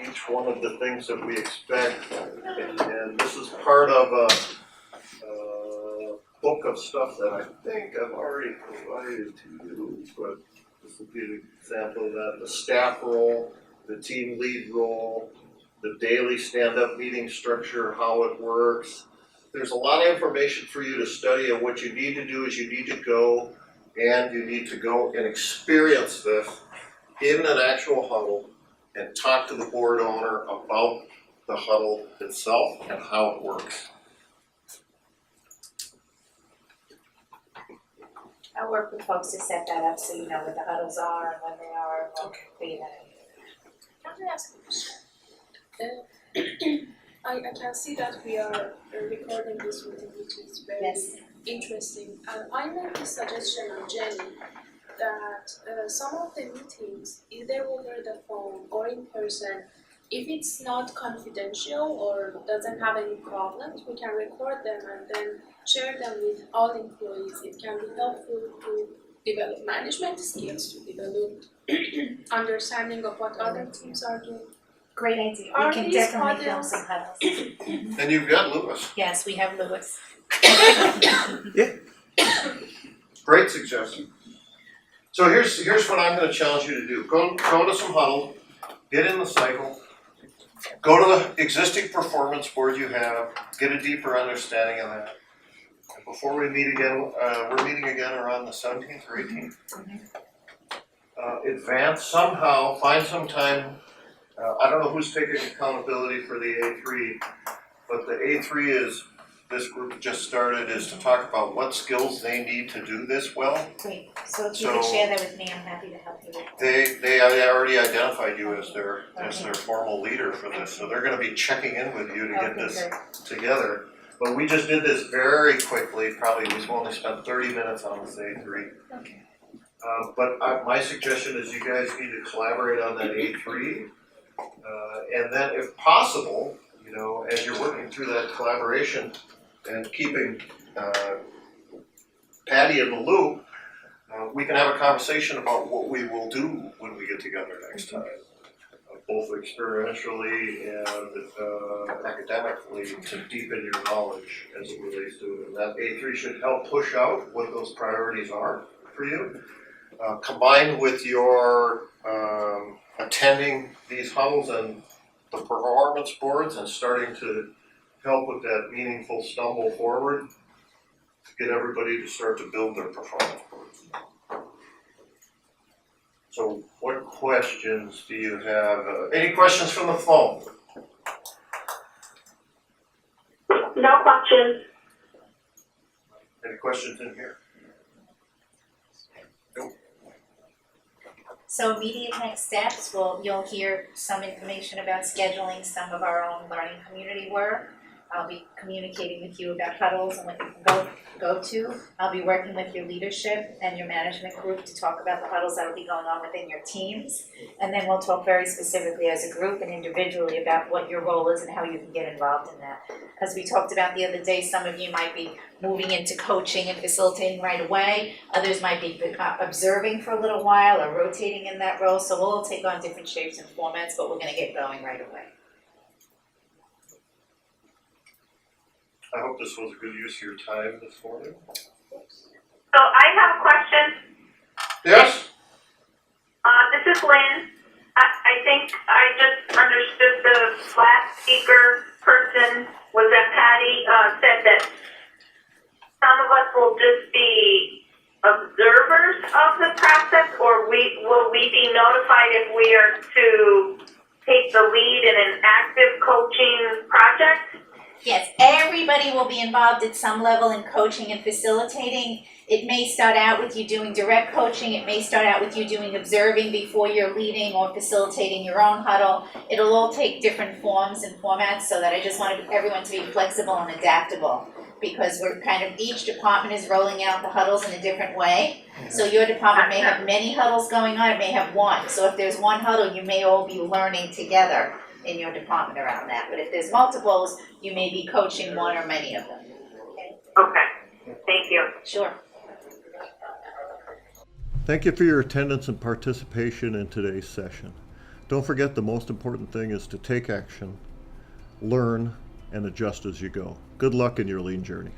each one of the things that we expect. And this is part of a book of stuff that I think I've already provided to you, but this will be an example of that. The staff role, the team lead role, the daily stand-up meeting structure, how it works. There's a lot of information for you to study, and what you need to do is you need to go and experience this in an actual huddle and talk to the board owner about the huddle itself and how it works. I'll work with folks to set that up so you know what the huddles are and when they are, and what they Can I ask a question? I can see that we are recording this meeting, which is very Yes. interesting. I made a suggestion on Jenny that some of the meetings, either over the phone or in person, if it's not confidential or doesn't have any problems, we can record them and then share them with all employees. It can be helpful to develop management skills, to develop understanding of what other teams are doing. Great idea. Are We can these definitely film huddles- some huddles. And you've got Lewis. Yes, we have Lewis. Great suggestion. So here's what I'm gonna challenge you to do. Go to some huddle, get in the cycle, go to the existing performance board you have, get a deeper understanding of that. And before we meet again, we're meeting again around the 17th or 18th. Advance somehow, find some time. I don't know who's taking accountability for the A3, but the A3 is, this group just started, is to talk about what skills they need to do this well. Great. So if you could So- share that with me, I'm happy to help you with that. They already identified you as their formal leader for this, so they're gonna be checking in with you to get this together. But we just did this very quickly, probably we've only spent 30 minutes on this A3. Okay. My suggestion is you guys need to collaborate on that A3. And then if possible, you know, as you're working through that collaboration and keeping Patty in the loop, we can have a conversation about what we will do when we get together next time. Both experientially and academically to deepen your knowledge as it relates to it. And that A3 should help push out what those priorities are for you. Combined with your attending these huddles and the performance boards and starting to help with that meaningful stumble forward, to get everybody to start to build their performance boards. So what questions do you have? Any questions from the phone? No questions. Any questions in here? So immediate next steps, you'll hear some information about scheduling some of our own learning community work. I'll be communicating with you about huddles and what you can go to. I'll be working with your leadership and your management group to talk about the huddles that will be going on within your teams. And then we'll talk very specifically as a group and individually about what your role is and how you can get involved in that. As we talked about the other day, some of you might be moving into coaching and facilitating right away. Others might be observing for a little while or rotating in that role. So we'll all take on different shapes and formats, but we're gonna get going right away. I hope this was a good use of your time this morning. So I have a question. Yes? This is Lynn. I think I just understood the last speaker person was that Patty said that some of us will just be observers of the process, or will we be notified if we are to take the lead in an active coaching project? Yes, everybody will be involved at some level in coaching and facilitating. It may start out with you doing direct coaching. It may start out with you doing observing before you're leading or facilitating your own huddle. It'll all take different forms and formats, so that I just wanted everyone to be flexible and adaptable, because we're kind of, each department is rolling out the huddles in a different way. So your department may have many huddles going on, it may have one. So if there's one huddle, you may all be learning together in your department around that. But if there's multiples, you may be coaching one or many of them. Okay, thank you. Sure. Thank you for your attendance and participation in today's session. Don't forget, the most important thing is to take action, learn, and adjust as you go. Good luck in your lean journey.